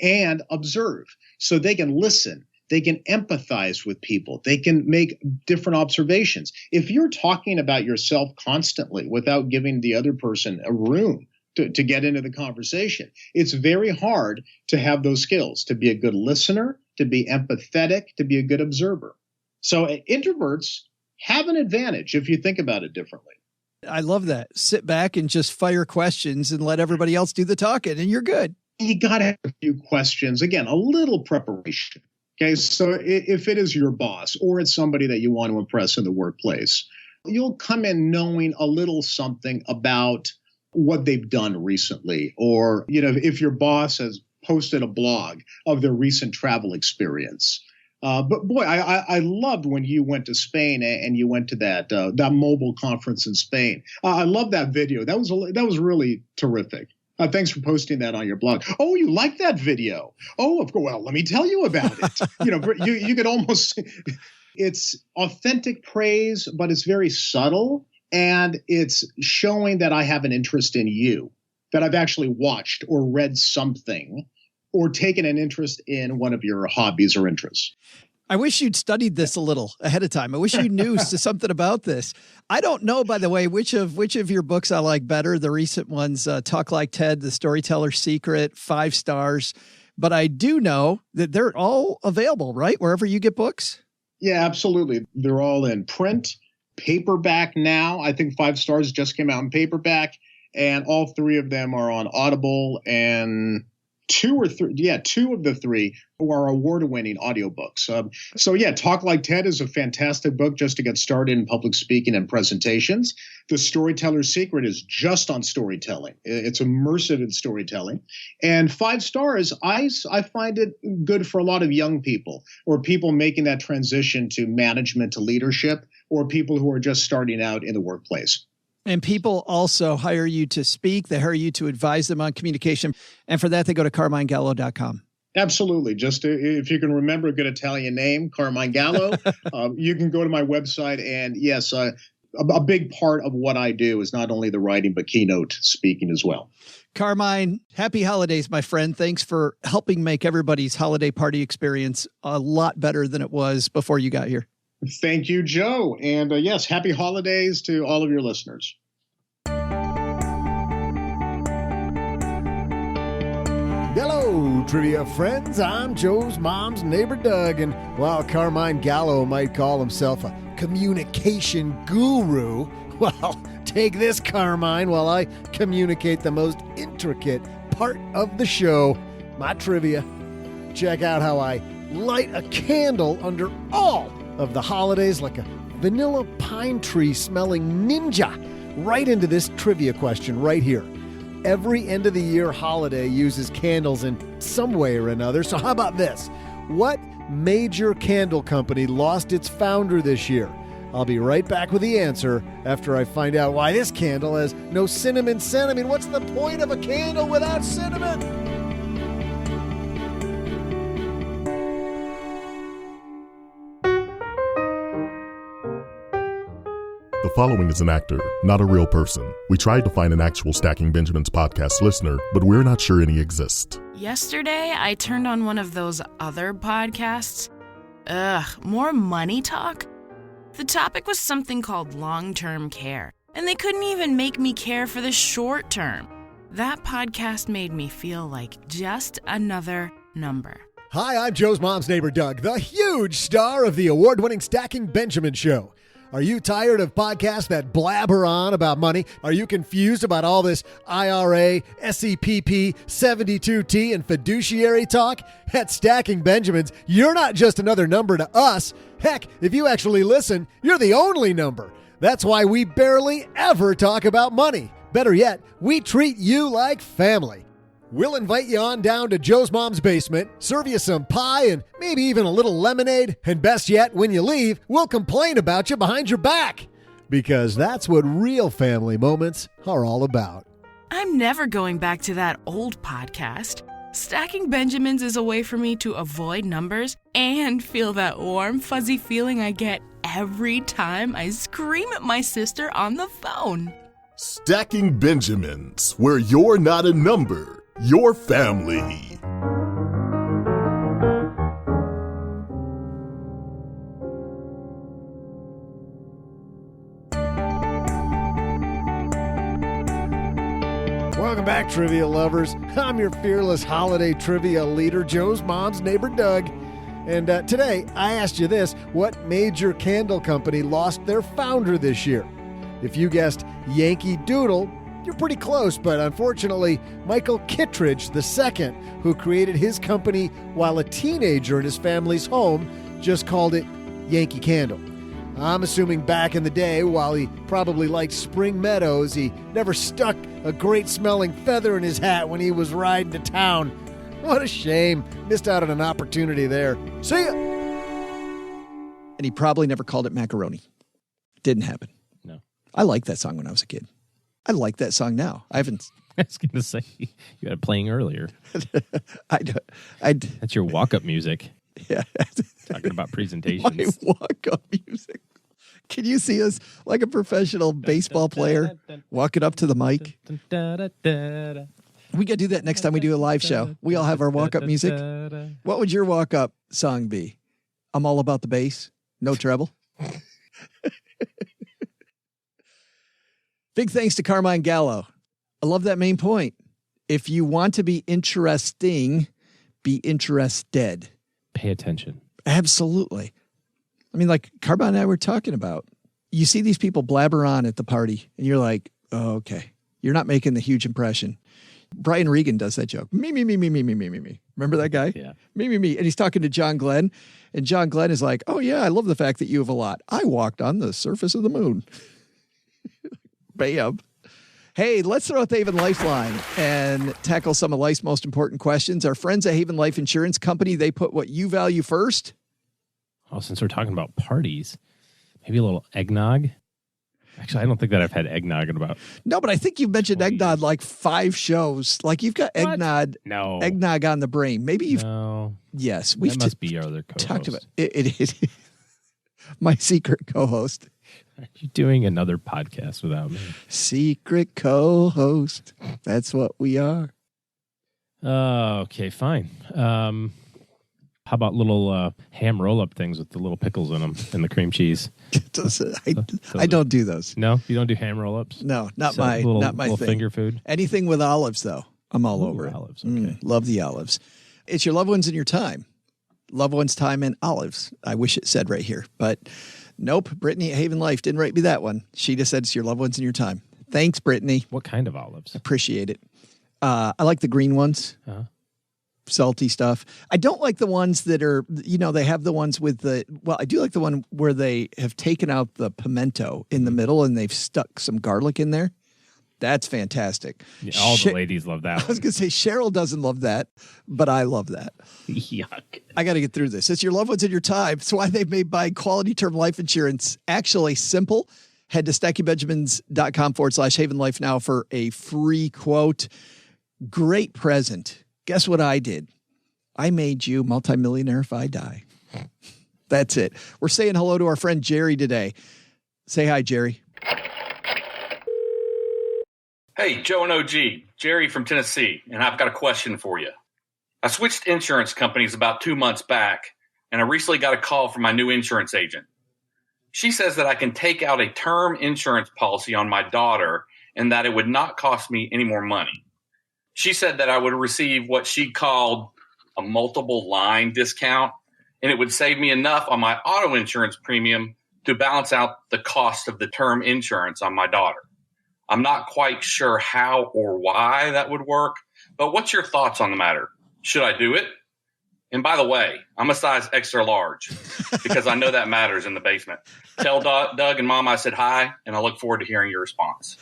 G: and observe. So they can listen, they can empathize with people, they can make different observations. If you're talking about yourself constantly without giving the other person a room to get into the conversation, it's very hard to have those skills, to be a good listener, to be empathetic, to be a good observer. So introverts have an advantage if you think about it differently.
D: I love that. Sit back and just fire questions and let everybody else do the talking and you're good.
G: You got to have a few questions. Again, a little preparation. Okay, so if it is your boss or it's somebody that you want to impress in the workplace, you'll come in knowing a little something about what they've done recently. Or, if your boss has posted a blog of their recent travel experience. But boy, I loved when you went to Spain and you went to that mobile conference in Spain. I love that video. That was really terrific. Thanks for posting that on your blog. Oh, you like that video? Oh, of course. Well, let me tell you about it. You could almost. It's authentic praise, but it's very subtle, and it's showing that I have an interest in you, that I've actually watched or read something, or taken an interest in one of your hobbies or interests.
D: I wish you'd studied this a little ahead of time. I wish you knew something about this. I don't know, by the way, which of your books I like better. The recent ones, Talk Like Ted, The Storyteller's Secret, 5 stars. But I do know that they're all available, right? Wherever you get books?
G: Yeah, absolutely. They're all in print, paperback now. I think 5 stars just came out in paperback. And all 3 of them are on Audible and two of the three are award-winning audiobooks. Talk Like Ted is a fantastic book just to get started in public speaking and presentations. The Storyteller's Secret is just on storytelling. It's immersive in storytelling. And 5 stars, I find it good for a lot of young people or people making that transition to management to leadership or people who are just starting out in the workplace.
D: And people also hire you to speak. They hire you to advise them on communication. And for that, they go to carminegallo.com.
G: Absolutely. Just if you can remember a good Italian name, Carmine Gallo, you can go to my website. And yes, a big part of what I do is not only the writing, but keynote speaking as well.
D: Carmine, happy holidays, my friend. Thanks for helping make everybody's holiday party experience a lot better than it was before you got here.
G: Thank you, Joe. And yes, happy holidays to all of your listeners.
C: Hello, trivia friends. I'm Joe's mom's neighbor, Doug. And while Carmine Gallo might call himself a communication guru, well, take this, Carmine, while I communicate the most intricate part of the show, my trivia. Check out how I light a candle under all of the holidays like a vanilla pine tree smelling ninja right into this trivia question right here. Every end of the year holiday uses candles in some way or another. So how about this? What major candle company lost its founder this year? I'll be right back with the answer after I find out why this candle has no cinnamon scent. I mean, what's the point of a candle without cinnamon?
H: The following is an actor, not a real person. We tried to find an actual Stacking Benjamins podcast listener, but we're not sure any exist.
I: Yesterday, I turned on one of those other podcasts. More money talk? The topic was something called long-term care, and they couldn't even make me care for the short term. That podcast made me feel like just another number.
C: Hi, I'm Joe's mom's neighbor, Doug, the huge star of the award-winning Stacking Benjamin Show. Are you tired of podcasts that blabber on about money? Are you confused about all this IRA, SEPP, 72T, and fiduciary talk? At Stacking Benjamins, you're not just another number to us. Heck, if you actually listen, you're the only number. That's why we barely ever talk about money. Better yet, we treat you like family. We'll invite you on down to Joe's mom's basement, serve you some pie and maybe even a little lemonade. And best yet, when you leave, we'll complain about you behind your back. Because that's what real family moments are all about.
I: I'm never going back to that old podcast. Stacking Benjamins is a way for me to avoid numbers and feel that warm, fuzzy feeling I get every time I scream at my sister on the phone.
H: Stacking Benjamins, where you're not a number. Your family.
C: Welcome back, trivia lovers. I'm your fearless holiday trivia leader, Joe's mom's neighbor, Doug. And today, I asked you this: what major candle company lost their founder this year? If you guessed Yankee Doodle, you're pretty close, but unfortunately, Michael Kittredge II, who created his company while a teenager in his family's home, just called it Yankee Candle. I'm assuming back in the day, while he probably liked Spring Meadows, he never stuck a great-smelling feather in his hat when he was riding to town. What a shame. Missed out on an opportunity there. See ya!
D: And he probably never called it macaroni. Didn't happen.
E: No.
D: I liked that song when I was a kid. I like that song now. I haven't.
E: I was going to say, you had it playing earlier. That's your walk-up music.
D: Yeah.
E: Talking about presentations.
D: My walk-up music. Can you see us like a professional baseball player walking up to the mic? We got to do that next time we do a live show. We all have our walk-up music. What would your walk-up song be? I'm all about the bass. No treble. Big thanks to Carmine Gallo. I love that main point. If you want to be interesting, be interested.
E: Pay attention.
D: Absolutely. I mean, like Carmine and I were talking about, you see these people blabber on at the party and you're like, oh, okay, you're not making the huge impression. Brian Regan does that joke. Me. Remember that guy?
E: Yeah.
D: Me. And he's talking to John Glenn. And John Glenn is like, oh, yeah, I love the fact that you have a lot. I walked on the surface of the moon. Bam. Hey, let's throw out the Haven Lifeline and tackle some of life's most important questions. Our friends at Haven Life Insurance Company, they put what you value first.
E: Oh, since we're talking about parties, maybe a little eggnog. Actually, I don't think that I've had eggnog in about.
D: No, but I think you've mentioned eggnog like 5 shows. Like you've got eggnog on the brain. Maybe you've.
E: No.
D: Yes.
E: That must be our other co-host.
D: Talked about it. My secret co-host.
E: Are you doing another podcast without me?
D: Secret co-host. That's what we are.
E: Okay, fine. How about little ham roll-up things with the little pickles in them and the cream cheese?
D: I don't do those.
E: No, you don't do ham roll-ups?
D: No, not
E: So
D: my
E: little
D: thing.
E: Finger food.
D: Anything with olives, though, I'm all over it.
E: Olives, okay.
D: Love the olives. It's your loved ones and your time. Loved ones, time, and olives. I wish it said right here, but nope. Brittany at Haven Life didn't write me that one. She just said it's your loved ones and your time. Thanks, Brittany.
E: What kind of olives?
D: Appreciate it. I like the green ones.
E: Uh-huh.
D: Salty stuff. I don't like the ones that are, they have the ones with I do like the one where they have taken out the pimento in the middle and they've stuck some garlic in there. That's fantastic.
E: Yeah, all the ladies love that.
D: I was going to say Cheryl doesn't love that, but I love that.
E: Yuck.
D: I got to get through this. It's your loved ones and your time. It's why they've made buying quality term life insurance actually simple. Head to StackyBenjamins.com/Haven Life now for a free quote. Great present. Guess what I did? I made you multimillionaire if I die. That's it. We're saying hello to our friend Jerry today. Say hi, Jerry.
J: Hey, Joe and OG, Jerry from Tennessee, and I've got a question for you. I switched insurance companies about 2 months back, and I recently got a call from my new insurance agent. She says that I can take out a term insurance policy on my daughter and that it would not cost me any more money. She said that I would receive what she called a multiple line discount, and it would save me enough on my auto insurance premium to balance out the cost of the term insurance on my daughter. I'm not quite sure how or why that would work, but what's your thoughts on the matter? Should I do it? And by the way, I'm a size extra large because I know that matters in the basement. Tell Doug and Mom I said hi, and I look forward to hearing your response.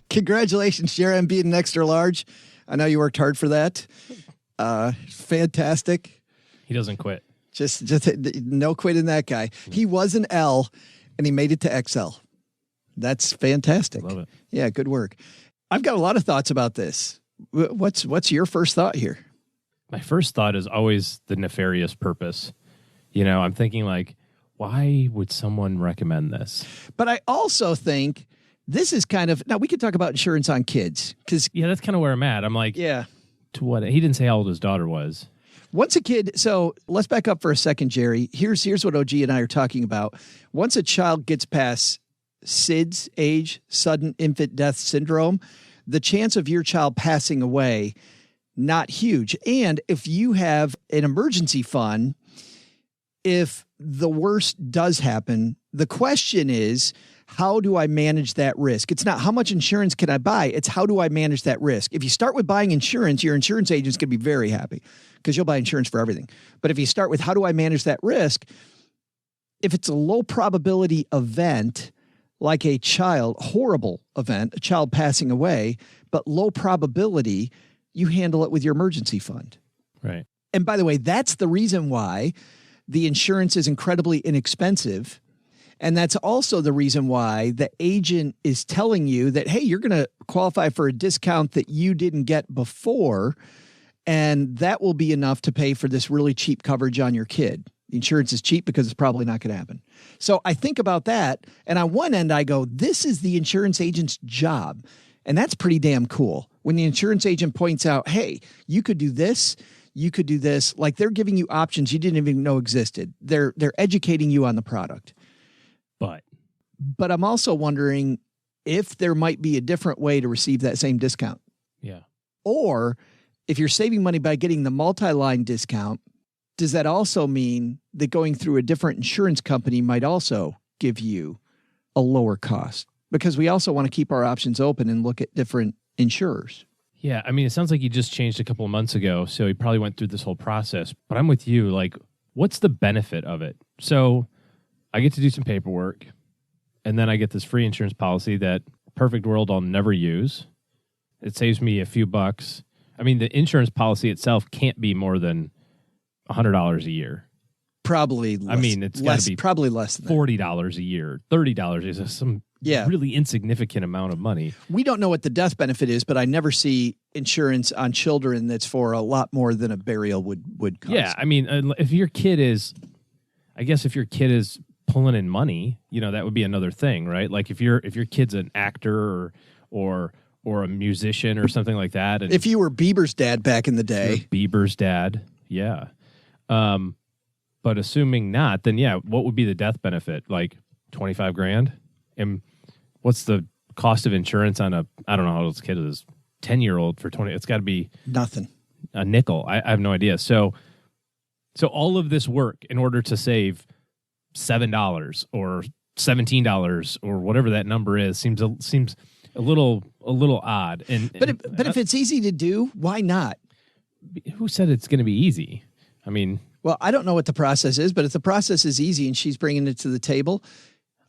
D: Congratulations, Jerry, on being an extra large. I know you worked hard for that. Fantastic.
E: He doesn't quit.
D: Just no quitting that guy. He was an L, and he made it to XL. That's fantastic.
E: Love it.
D: Yeah, good work. I've got a lot of thoughts about this. What's your first thought here?
E: My first thought is always the nefarious purpose. I'm thinking like, why would someone recommend this?
D: But I also think this is kind of, now we could talk about insurance on kids.
E: Yeah, that's kind of where I'm at. I'm like,
D: yeah.
E: To what? He didn't say how old his daughter was.
D: Once a kid, so let's back up for a second, Jerry. Here's what OG and I are talking about. Once a child gets past SIDS age, sudden infant death syndrome, the chance of your child passing away, not huge. And if you have an emergency fund, if the worst does happen, the question is, how do I manage that risk? It's not how much insurance can I buy, it's how do I manage that risk? If you start with buying insurance, your insurance agent's going to be very happy because you'll buy insurance for everything. But if you start with how do I manage that risk, if it's a low probability event, like a horrible event, a child passing away, but low probability, you handle it with your emergency fund.
E: Right.
D: And by the way, that's the reason why the insurance is incredibly inexpensive. And that's also the reason why the agent is telling you that, hey, you're going to qualify for a discount that you didn't get before, and that will be enough to pay for this really cheap coverage on your kid. The insurance is cheap because it's probably not going to happen. So I think about that, and on one end I go, this is the insurance agent's job, and that's pretty damn cool. When the insurance agent points out, hey, you could do this, like they're giving you options you didn't even know existed. They're educating you on the product. But I'm also wondering if there might be a different way to receive that same discount.
E: Yeah.
D: Or if you're saving money by getting the multi-line discount, does that also mean that going through a different insurance company might also give you a lower cost? Because we also want to keep our options open and look at different insurers.
E: Yeah, I mean, it sounds like he just changed a couple of months ago, so he probably went through this whole process. But I'm with you. Like, what's the benefit of it? So I get to do some paperwork, and then I get this free insurance policy that, perfect world, I'll never use. It saves me a few bucks. I mean, the insurance policy itself can't be more than $100 a year.
D: Probably less.
E: I mean, it's got to be
D: probably less than
E: $40 a year. $30 is some really insignificant amount of money.
D: We don't know what the death benefit is, but I never see insurance on children that's for a lot more than a burial would cost.
E: Yeah, I mean, if your kid is pulling in money, that would be another thing, right? Like if your kid's an actor or a musician or something like that. And
D: if you were Bieber's dad back in the day.
E: Bieber's dad, yeah. But assuming not, then what would be the death benefit? Like $25,000? And what's the cost of insurance on I don't know how old this kid is, 10-year-old for 20? It's got to be
D: nothing.
E: A nickel. I have no idea. So all of this work in order to save $7 or $17 or whatever that number is seems a little odd.
D: But if it's easy to do, why not?
E: Who said it's going to be easy? I mean,
D: well, I don't know what the process is, but if the process is easy and she's bringing it to the table,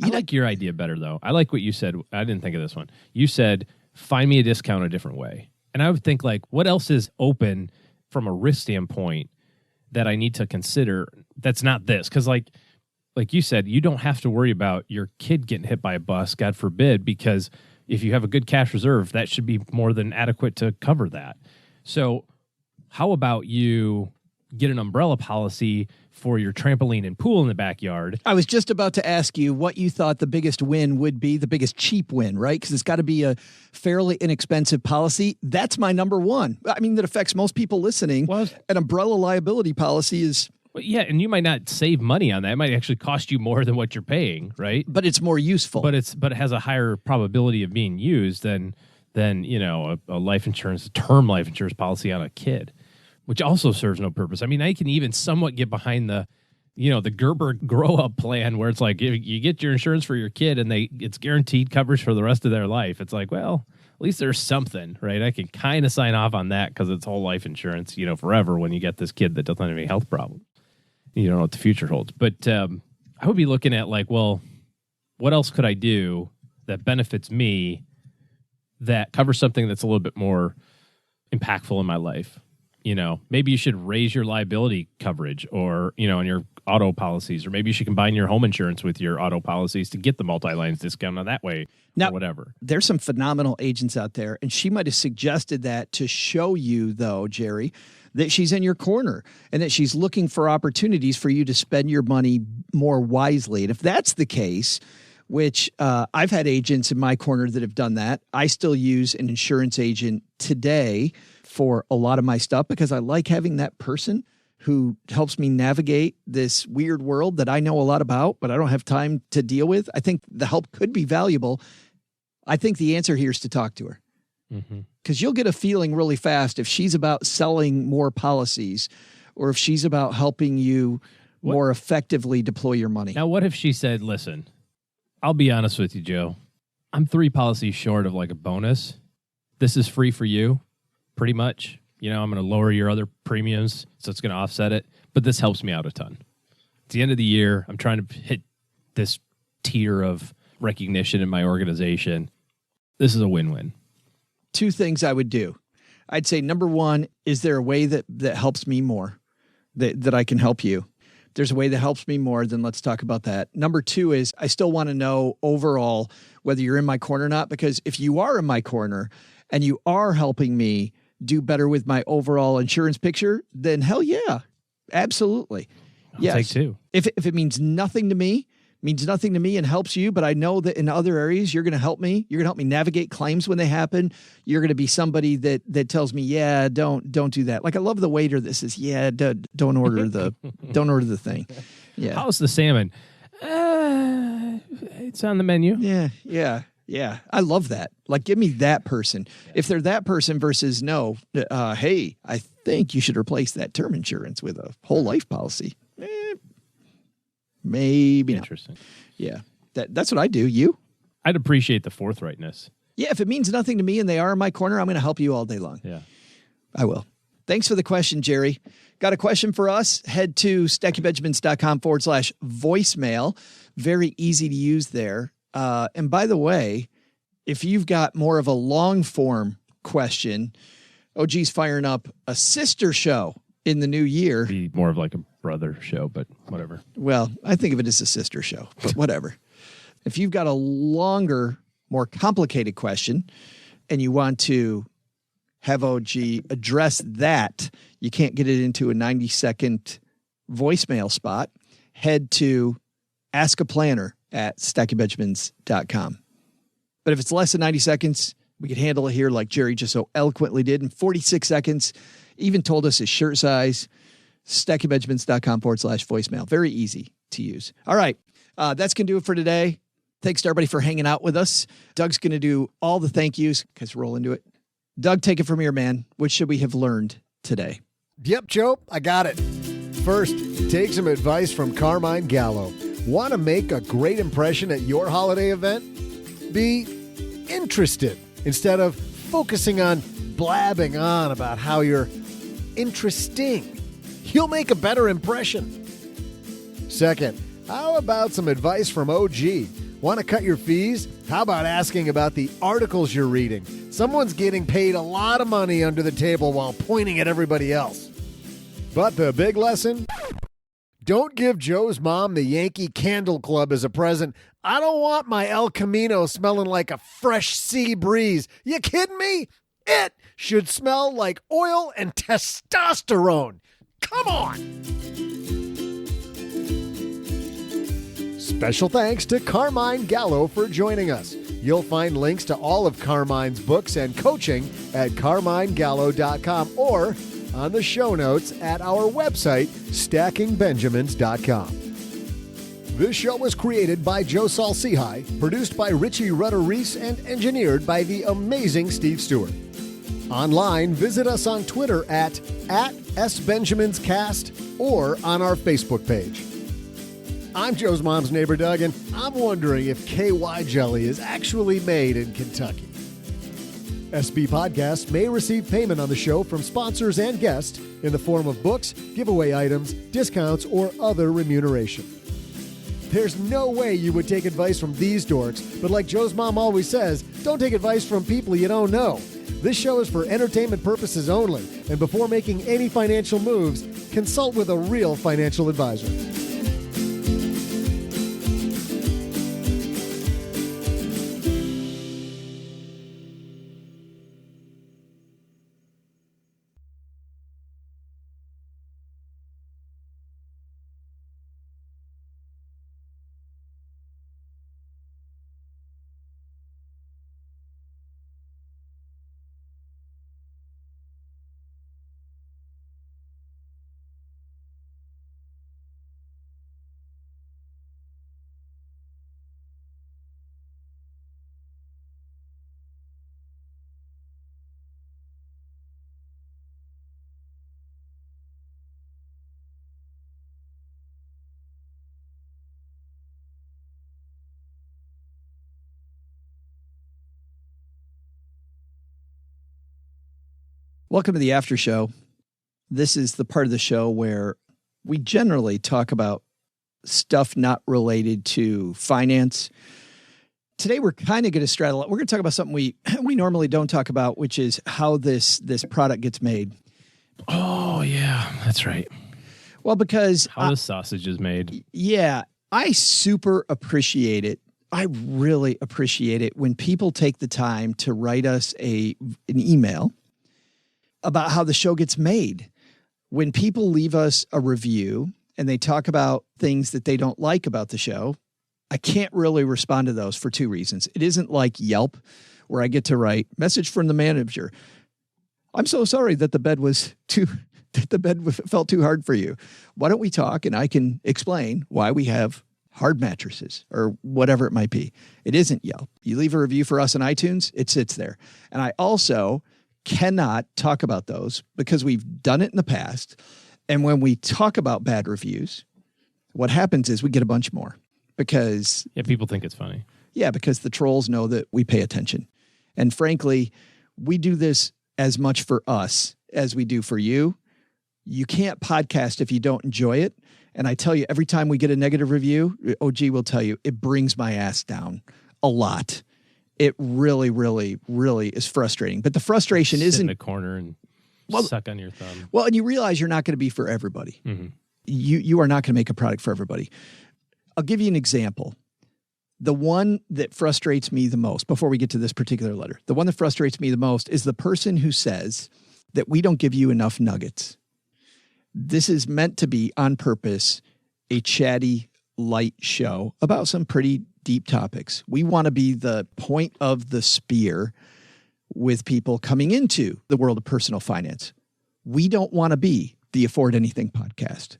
E: I like your idea better though. I like what you said. I didn't think of this one. You said, find me a discount a different way. And I would think, like, what else is open from a risk standpoint that I need to consider that's not this? Because like you said, you don't have to worry about your kid getting hit by a bus, God forbid, because if you have a good cash reserve, that should be more than adequate to cover that. So how about you get an umbrella policy for your trampoline and pool in the backyard?
D: I was just about to ask you what you thought the biggest win would be, the biggest cheap win, right? Because it's got to be a fairly inexpensive policy. That's my number one. I mean, that affects most people listening.
E: Well,
D: an umbrella liability policy is...
E: Well, yeah, and you might not save money on that. It might actually cost you more than what you're paying, right?
D: But it's more useful.
E: But it has a higher probability of being used than a life insurance, term life insurance policy on a kid, which also serves no purpose. I mean, I can even somewhat get behind the Gerber grow up plan where it's like you get your insurance for your kid and it's guaranteed coverage for the rest of their life. It's like, well, at least there's something, right? I can kind of sign off on that because it's whole life insurance, forever when you get this kid that doesn't have any health problems. You don't know what the future holds. But I would be looking at like, well, what else could I do that benefits me that covers something that's a little bit more impactful in my life? Maybe you should raise your liability coverage or, on your auto policies, or maybe you should combine your home insurance with your auto policies to get the multi-lines discount on that way,
D: now,
E: or whatever.
D: There's some phenomenal agents out there, and she might have suggested that to show you, though, Jerry, that she's in your corner and that she's looking for opportunities for you to spend your money more wisely. And if that's the case, which I've had agents in my corner that have done that, I still use an insurance agent today for a lot of my stuff because I like having that person who helps me navigate this weird world that I know a lot about, but I don't have time to deal with. I think the help could be valuable. I think the answer here is to talk to her. Because you'll get a feeling really fast if she's about selling more policies or if she's about helping you more effectively deploy your money.
E: Now, what if she said, listen, I'll be honest with you, Joe. I'm 3 policies short of like a bonus. This is free for you, pretty much. I'm going to lower your other premiums, so it's going to offset it. But this helps me out a ton. At the end of the year, I'm trying to hit this tier of recognition in my organization. This is a win-win.
D: 2 things I would do. I'd say, number one, is there a way that helps me more, that I can help you? If there's a way that helps me more, then let's talk about that. Number 2 is I still want to know overall whether you're in my corner or not, because if you are in my corner and you are helping me do better with my overall insurance picture, then hell yeah, absolutely.
E: I'll take 2.
D: If it means nothing to me, and helps you, but I know that in other areas you're going to help me. You're going to help me navigate claims when they happen. You're going to be somebody that tells me, yeah, don't do that. Like I love the waiter that says, yeah, don't order the thing. Yeah.
E: How's the salmon? It's on the menu.
D: Yeah. I love that. Like, give me that person. If they're that person versus no, hey, I think you should replace that term insurance with a whole life policy. Maybe not.
E: Interesting.
D: Yeah. That's what I do. You?
E: I'd appreciate the forthrightness.
D: Yeah, if it means nothing to me and they are in my corner, I'm going to help you all day long.
E: Yeah.
D: I will. Thanks for the question, Jerry. Got a question for us? Head to stackybenjamins.com/voicemail. Very easy to use there. And by the way, if you've got more of a long form question, OG's firing up a sister show in the new year.
E: Be more of like a brother show, but whatever.
D: Well, I think of it as a sister show, but whatever. If you've got a longer, more complicated question and you want to have OG address that, you can't get it into a 90-second voicemail spot, head to Ask a Planner at stackybenjamins.com. But if it's less than 90 seconds, we could handle it here like Jerry just so eloquently did in 46 seconds. Even told us his shirt size. stackybenjamins.com/voicemail. Very easy to use. All right. That's going to do it for today. Thanks to everybody for hanging out with us. Doug's going to do all the thank yous because roll into it. Doug, take it from here, man. What should we have learned today?
C: Yep, Joe, I got it. First, take some advice from Carmine Gallo. Want to make a great impression at your holiday event? Be interested instead of focusing on blabbing on about how you're interesting. You'll make a better impression. Second, how about some advice from OG? Want to cut your fees? How about asking about the articles you're reading? Someone's getting paid a lot of money under the table while pointing at everybody else. But the big lesson? Don't give Joe's mom the Yankee Candle Club as a present. I don't want my El Camino smelling like a fresh sea breeze. You kidding me? It should smell like oil and testosterone. Come on! Special thanks to Carmine Gallo for joining us. You'll find links to all of Carmine's books and coaching at carminegallo.com or on the show notes at our website, stackingbenjamins.com. This show was created by Joe Saul-Sehy, produced by Richie Rutter-Reese, and engineered by the amazing Steve Stewart. Online, visit us on Twitter at @SBenjaminsCast or on our Facebook page. I'm Joe's mom's neighbor, Doug, and I'm wondering if KY jelly is actually made in Kentucky. SB Podcasts may receive payment on the show from sponsors and guests in the form of books, giveaway items, discounts, or other remuneration. There's no way you would take advice from these dorks, but like Joe's mom always says, don't take advice from people you don't know. This show is for entertainment purposes only, and before making any financial moves, consult with a real financial advisor.
D: Welcome to the after show. This is the part of the show where we generally talk about stuff not related to finance. Today, we're kind of going to straddle it. We're going to talk about something we normally don't talk about, which is how this product gets made.
E: Oh, yeah, that's right.
D: Well, because
E: how the sausage is made.
D: Yeah, I super appreciate it. I really appreciate it when people take the time to write us an email about how the show gets made. When people leave us a review and they talk about things that they don't like about the show, I can't really respond to those for two reasons. It isn't like Yelp where I get to write message from the manager. I'm so sorry that the bed felt too hard for you. Why don't we talk and I can explain why we have hard mattresses or whatever it might be. It isn't Yelp. You leave a review for us on iTunes, it sits there. And I also cannot talk about those because we've done it in the past. And when we talk about bad reviews, what happens is we get a bunch more because
E: people think it's funny.
D: Yeah, because the trolls know that we pay attention. And frankly, we do this as much for us as we do for you. You can't podcast if you don't enjoy it. And I tell you, every time we get a negative review, OG will tell you, it brings my ass down a lot. It really, really, really is frustrating. But the frustration
E: Sit
D: isn't
E: in a corner and suck on your thumb.
D: Well, and you realize you're not going to be for everybody.
E: Mm-hmm.
D: You are not going to make a product for everybody. I'll give you an example. The one that frustrates me the most, before we get to this particular letter, the one that frustrates me the most is the person who says that we don't give you enough nuggets. This is meant to be, on purpose, a chatty, light show about some pretty deep topics. We want to be the point of the spear with people coming into the world of personal finance. We don't want to be the Afford Anything podcast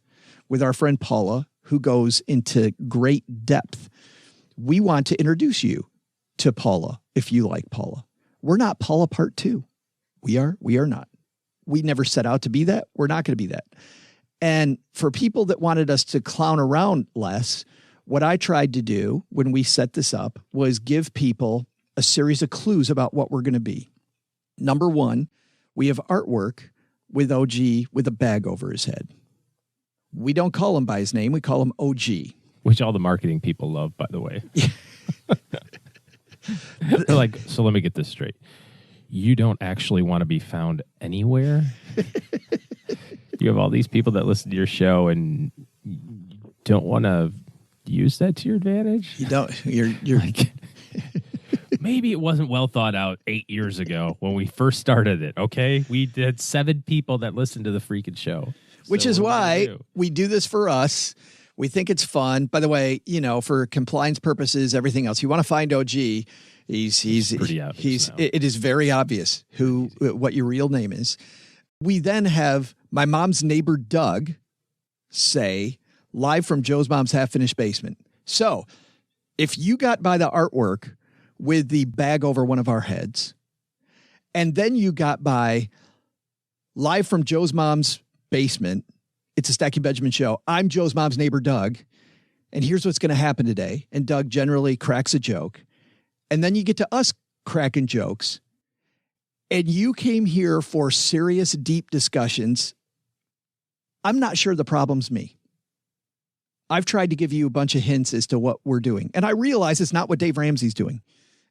D: with our friend Paula, who goes into great depth. We want to introduce you to Paula if you like Paula. We're not Paula Part 2. We are not. We never set out to be that. We're not going to be that. And for people that wanted us to clown around less, what I tried to do when we set this up was give people a series of clues about what we're going to be. Number one, we have artwork with OG with a bag over his head. We don't call him by his name. We call him OG.
E: Which all the marketing people love, by the way. They're like, so let me get this straight. You don't actually want to be found anywhere? You have all these people that listen to your show and you don't want to use that to your advantage?
D: You don't. You're
E: like, maybe it wasn't well thought out 8 years ago when we first started it, okay? We did 7 people that listened to the freaking show.
D: Which is why we do this for us. We think it's fun. By the way, for compliance purposes, everything else. You want to find OG, he's pretty obvious. It is very obvious what your real name is. We then have my mom's neighbor Doug say, live from Joe's mom's half-finished basement. So if you got by the artwork with the bag over one of our heads, and then you got by live from Joe's mom's basement, it's a Stacking Benjamin show. I'm Joe's mom's neighbor, Doug. And here's what's going to happen today. And Doug generally cracks a joke. And then you get to us cracking jokes. And you came here for serious, deep discussions. I'm not sure the problem's me. I've tried to give you a bunch of hints as to what we're doing. And I realize it's not what Dave Ramsey's doing.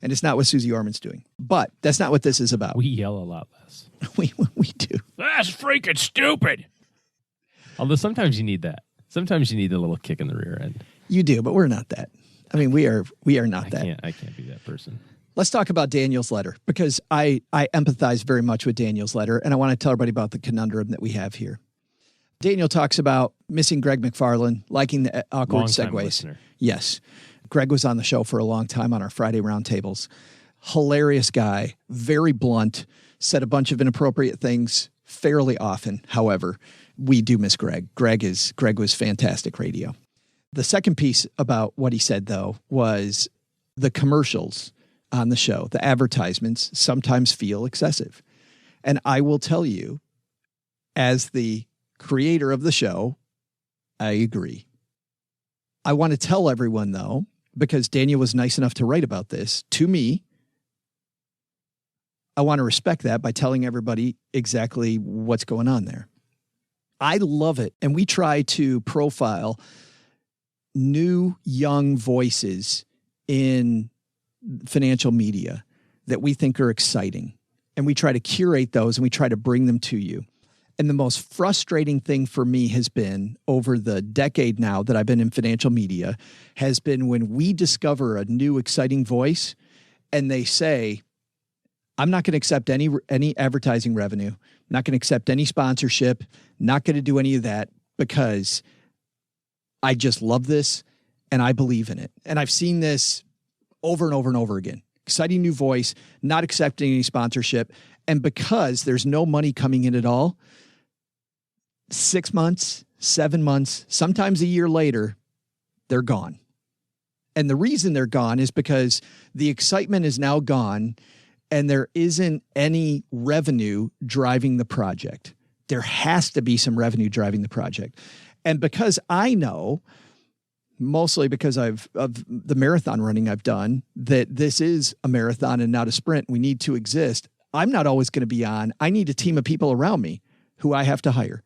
D: And it's not what Susie Orman's doing. But that's not what this is about.
E: We yell a lot less.
D: we do.
E: That's freaking stupid. Although sometimes you need that. Sometimes you need a little kick in the rear end.
D: You do, but we're not that. I mean, we are not that.
E: I can't be that person.
D: Let's talk about Daniel's letter, because I empathize very much with Daniel's letter, and I want to tell everybody about the conundrum that we have here. Daniel talks about missing Greg McFarland, liking the awkward segues.
E: Listener.
D: Yes. Greg was on the show for a long time on our Friday roundtables. Hilarious guy, very blunt, said a bunch of inappropriate things fairly often. However, we do miss Greg. Greg was fantastic radio. The second piece about what he said, though, was the commercials on the show, the advertisements sometimes feel excessive. And I will tell you, as the creator of the show, I agree. I want to tell everyone, though, because Daniel was nice enough to write about this to me, I want to respect that by telling everybody exactly what's going on there. I love it. And we try to profile new young voices in financial media that we think are exciting. And we try to curate those and we try to bring them to you. And the most frustrating thing for me has been, over the decade now that I've been in financial media, has been when we discover a new exciting voice and they say, I'm not going to accept any advertising revenue, not going to accept any sponsorship, not going to do any of that because I just love this and I believe in it. And I've seen this over and over and over again. Exciting new voice, not accepting any sponsorship. And because there's no money coming in at all, 6 months, 7 months, sometimes a year later, they're gone. And the reason they're gone is because the excitement is now gone and there isn't any revenue driving the project. There has to be some revenue driving the project. And because I know mostly because of the marathon running I've done, that this is a marathon and not a sprint. We need to exist. I'm not always going to be on. I need a team of people around me who I have to hire.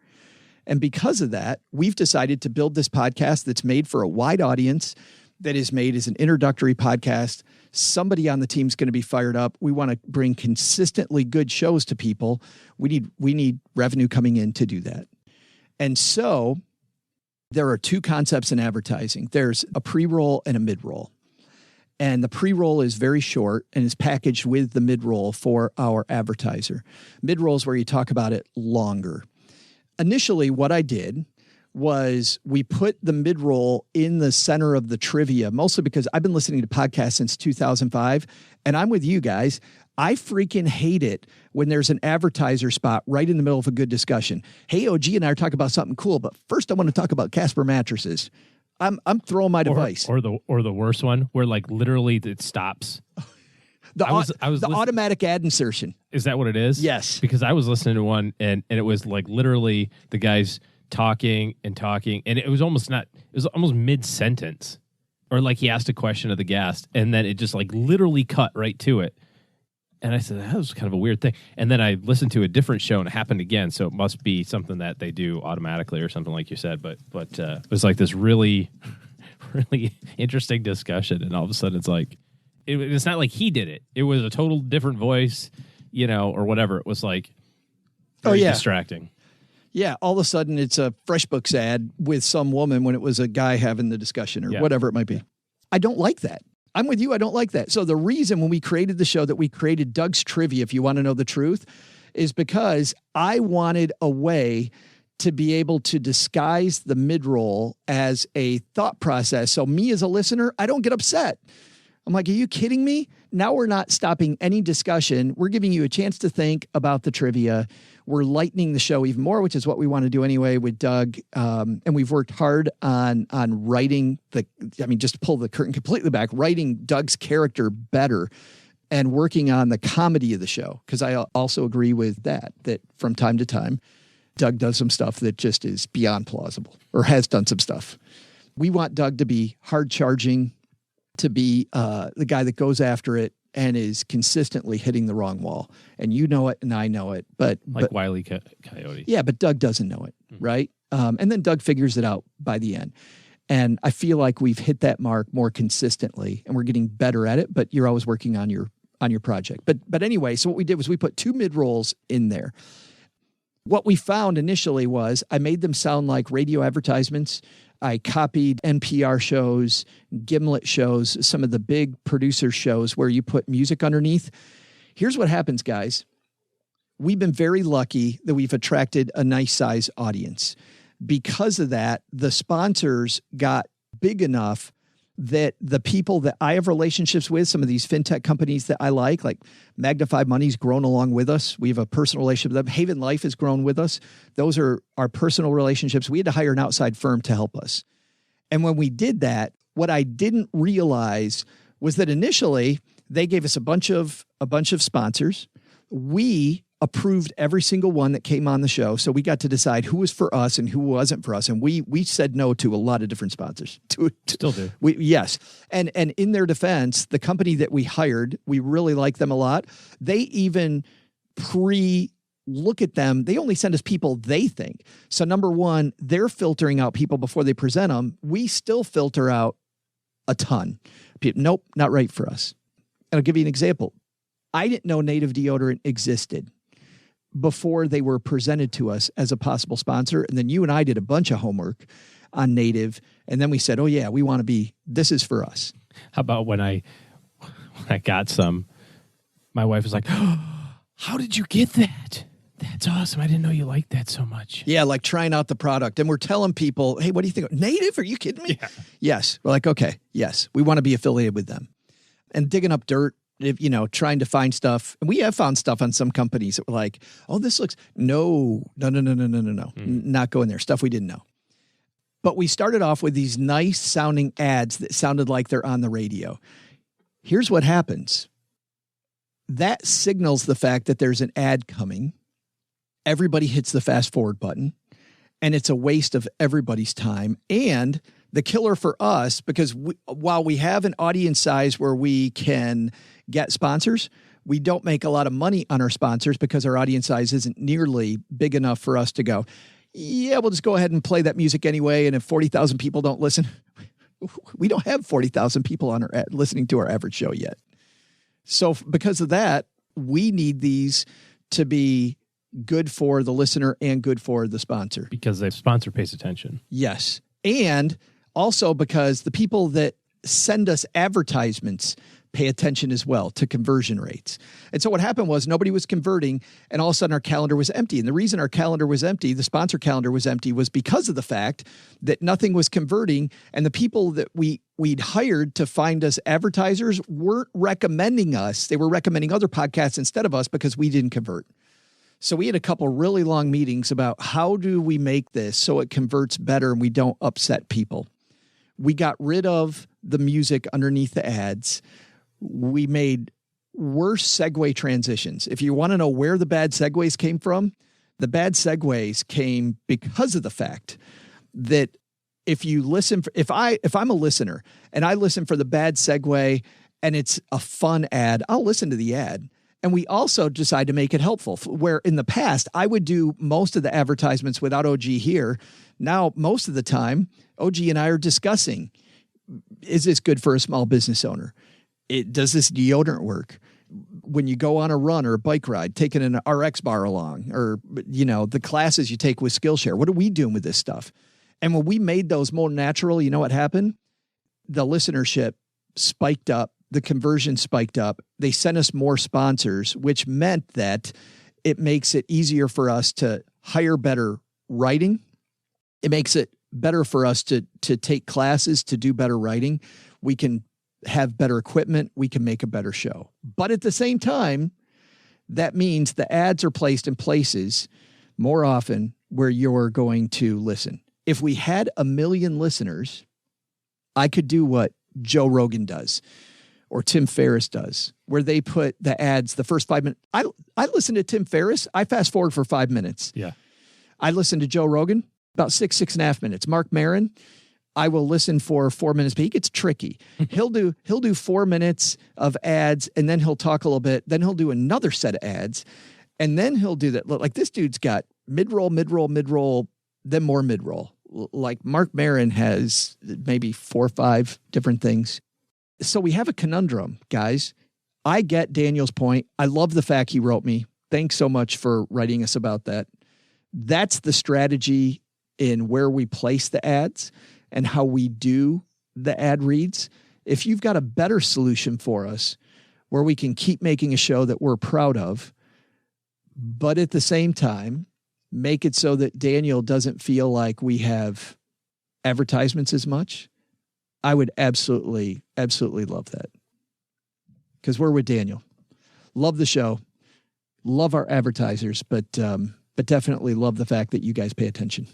D: And because of that, we've decided to build this podcast that's made for a wide audience, that is made as an introductory podcast. Somebody on the team is going to be fired up. We want to bring consistently good shows to people. We need revenue coming in to do that. And so there are two concepts in advertising. There's a pre-roll and a mid-roll. And the pre-roll is very short and is packaged with the mid-roll for our advertiser. Mid-roll is where you talk about it longer. Initially, what I did was we put the mid-roll in the center of the trivia, mostly because I've been listening to podcasts since 2005, and I'm with you guys. I freaking hate it when there's an advertiser spot right in the middle of a good discussion. Hey, OG and I are talking about something cool, but first I want to talk about Casper mattresses. I'm throwing my device.
E: Or the worst one where like literally it stops.
D: The automatic ad insertion.
E: Is that what it is?
D: Yes.
E: Because I was listening to one and it was like literally the guy's talking and it was almost mid-sentence, or like he asked a question of the guest and then it just like literally cut right to it. And I said, that was kind of a weird thing. And then I listened to a different show and it happened again. So it must be something that they do automatically or something like you said. But it was like this really, really interesting discussion. And all of a sudden it's like, it's not like he did it. It was a total different voice, or whatever. It was like very distracting.
D: Yeah. All of a sudden it's a FreshBooks ad with some woman when it was a guy having the discussion or whatever it might be. I don't like that. I'm with you. I don't like that. So the reason when we created the show that we created Doug's Trivia, if you want to know the truth, is because I wanted a way to be able to disguise the mid-roll as a thought process. So me as a listener, I don't get upset. I'm like, are you kidding me? Now we're not stopping any discussion. We're giving you a chance to think about the trivia. We're lightening the show even more, which is what we want to do anyway with Doug. And we've worked hard on writing just to pull the curtain completely back, writing Doug's character better and working on the comedy of the show. Because I also agree with that from time to time, Doug does some stuff that just is beyond plausible or has done some stuff. We want Doug to be hard charging, to be the guy that goes after it and is consistently hitting the wrong wall. And you know it and I know it. But
E: Wile E. Coyote.
D: Yeah, but Doug doesn't know it, right? And then Doug figures it out by the end. And I feel like we've hit that mark more consistently and we're getting better at it, but you're always working on your project. But anyway, so what we did was we put two mid-rolls in there. What we found initially was I made them sound like radio advertisements. I copied NPR shows, Gimlet shows, some of the big producer shows where you put music underneath. Here's what happens, guys. We've been very lucky that we've attracted a nice size audience. Because of that, the sponsors got big enough that the people that I have relationships with, some of these fintech companies that I like Magnify Money's grown along with us. We have a personal relationship with them. Haven Life has grown with us. Those are our personal relationships. We had to hire an outside firm to help us. And when we did that, what I didn't realize was that initially they gave us a bunch of sponsors. We approved every single one that came on the show. So we got to decide who was for us and who wasn't for us. And we said no to a lot of different sponsors.
E: Still do.
D: Yes. And in their defense, the company that we hired, we really like them a lot. They even look at them. They only send us people they think. So number one, they're filtering out people before they present them. We still filter out a ton. Nope, not right for us. And I'll give you an example. I didn't know Native Deodorant existed before they were presented to us as a possible sponsor. And then you and I did a bunch of homework on Native. And then we said, oh yeah, we want to this is for us.
E: How about when I got some, my wife was like, oh, how did you get that? That's awesome. I didn't know you liked that so much.
D: Yeah, like trying out the product. And we're telling people, hey, what do you think? Native? Are you kidding me?
E: Yeah.
D: Yes. We're like, okay, yes, we want to be affiliated with them. And digging up dirt, trying to find stuff. And we have found stuff on some companies that were like, oh, this looks, no. Not going there. Stuff we didn't know. But we started off with these nice sounding ads that sounded like they're on the radio. Here's what happens. That signals the fact that there's an ad coming. Everybody hits the fast forward button, and it's a waste of everybody's time. And The killer for us, because while we have an audience size where we can get sponsors, we don't make a lot of money on our sponsors because our audience size isn't nearly big enough for us to go, yeah, we'll just go ahead and play that music anyway. And if 40,000 people don't listen, we don't have 40,000 people listening to our average show yet. So because of that, we need these to be good for the listener and good for the sponsor.
E: Because the sponsor pays attention.
D: Yes. And also because the people that send us advertisements pay attention as well to conversion rates. And so what happened was nobody was converting, and all of a sudden our calendar was empty. And the reason our calendar was empty, the sponsor calendar was empty, was because of the fact that nothing was converting, and the people that we'd hired to find us advertisers weren't recommending us. They were recommending other podcasts instead of us because we didn't convert. So we had a couple really long meetings about how do we make this so it converts better and we don't upset people. We got rid of the music underneath the ads. We made worse segue transitions. If you want to know where the bad segues came from, the bad segues came because of the fact that if you listen, if I'm a listener and I listen for the bad segue and it's a fun ad, I'll listen to the ad. And we also decide to make it helpful, where in the past I would do most of the advertisements without OG here. Now, most of the time, OG and I are discussing, is this good for a small business owner? Does this deodorant work? When you go on a run or a bike ride, taking an RX bar along, or, the classes you take with Skillshare, what are we doing with this stuff? And when we made those more natural, you know what happened? The listenership spiked up. The conversion spiked up. They sent us more sponsors, which meant that it makes it easier for us to hire better writing. It makes it better for us to take classes to do better writing. We can have better equipment. We can make a better show. But at the same time, that means the ads are placed in places more often where you're going to listen. If we had 1 million listeners, I could do what Joe Rogan does or Tim Ferriss does, where they put the ads the first 5 minutes. I listen to Tim Ferriss. I fast forward for 5 minutes.
E: Yeah.
D: I listen to Joe Rogan about 6.5 minutes. Mark Maron, I will listen for 4 minutes, but he gets tricky. He'll do 4 minutes of ads, and then he'll talk a little bit. Then he'll do another set of ads, and then he'll do that. Like this dude's got mid-roll, then more mid-roll. Like Mark Maron has maybe 4 or 5 different things. So we have a conundrum, guys. I get Daniel's point. I love the fact he wrote me. Thanks so much for writing us about that. That's the strategy in where we place the ads and how we do the ad reads. If you've got a better solution for us where we can keep making a show that we're proud of, but at the same time, make it so that Daniel doesn't feel like we have advertisements as much, I would absolutely love that. Because we're with Daniel. Love the show. Love our advertisers, but definitely love the fact that you guys pay attention.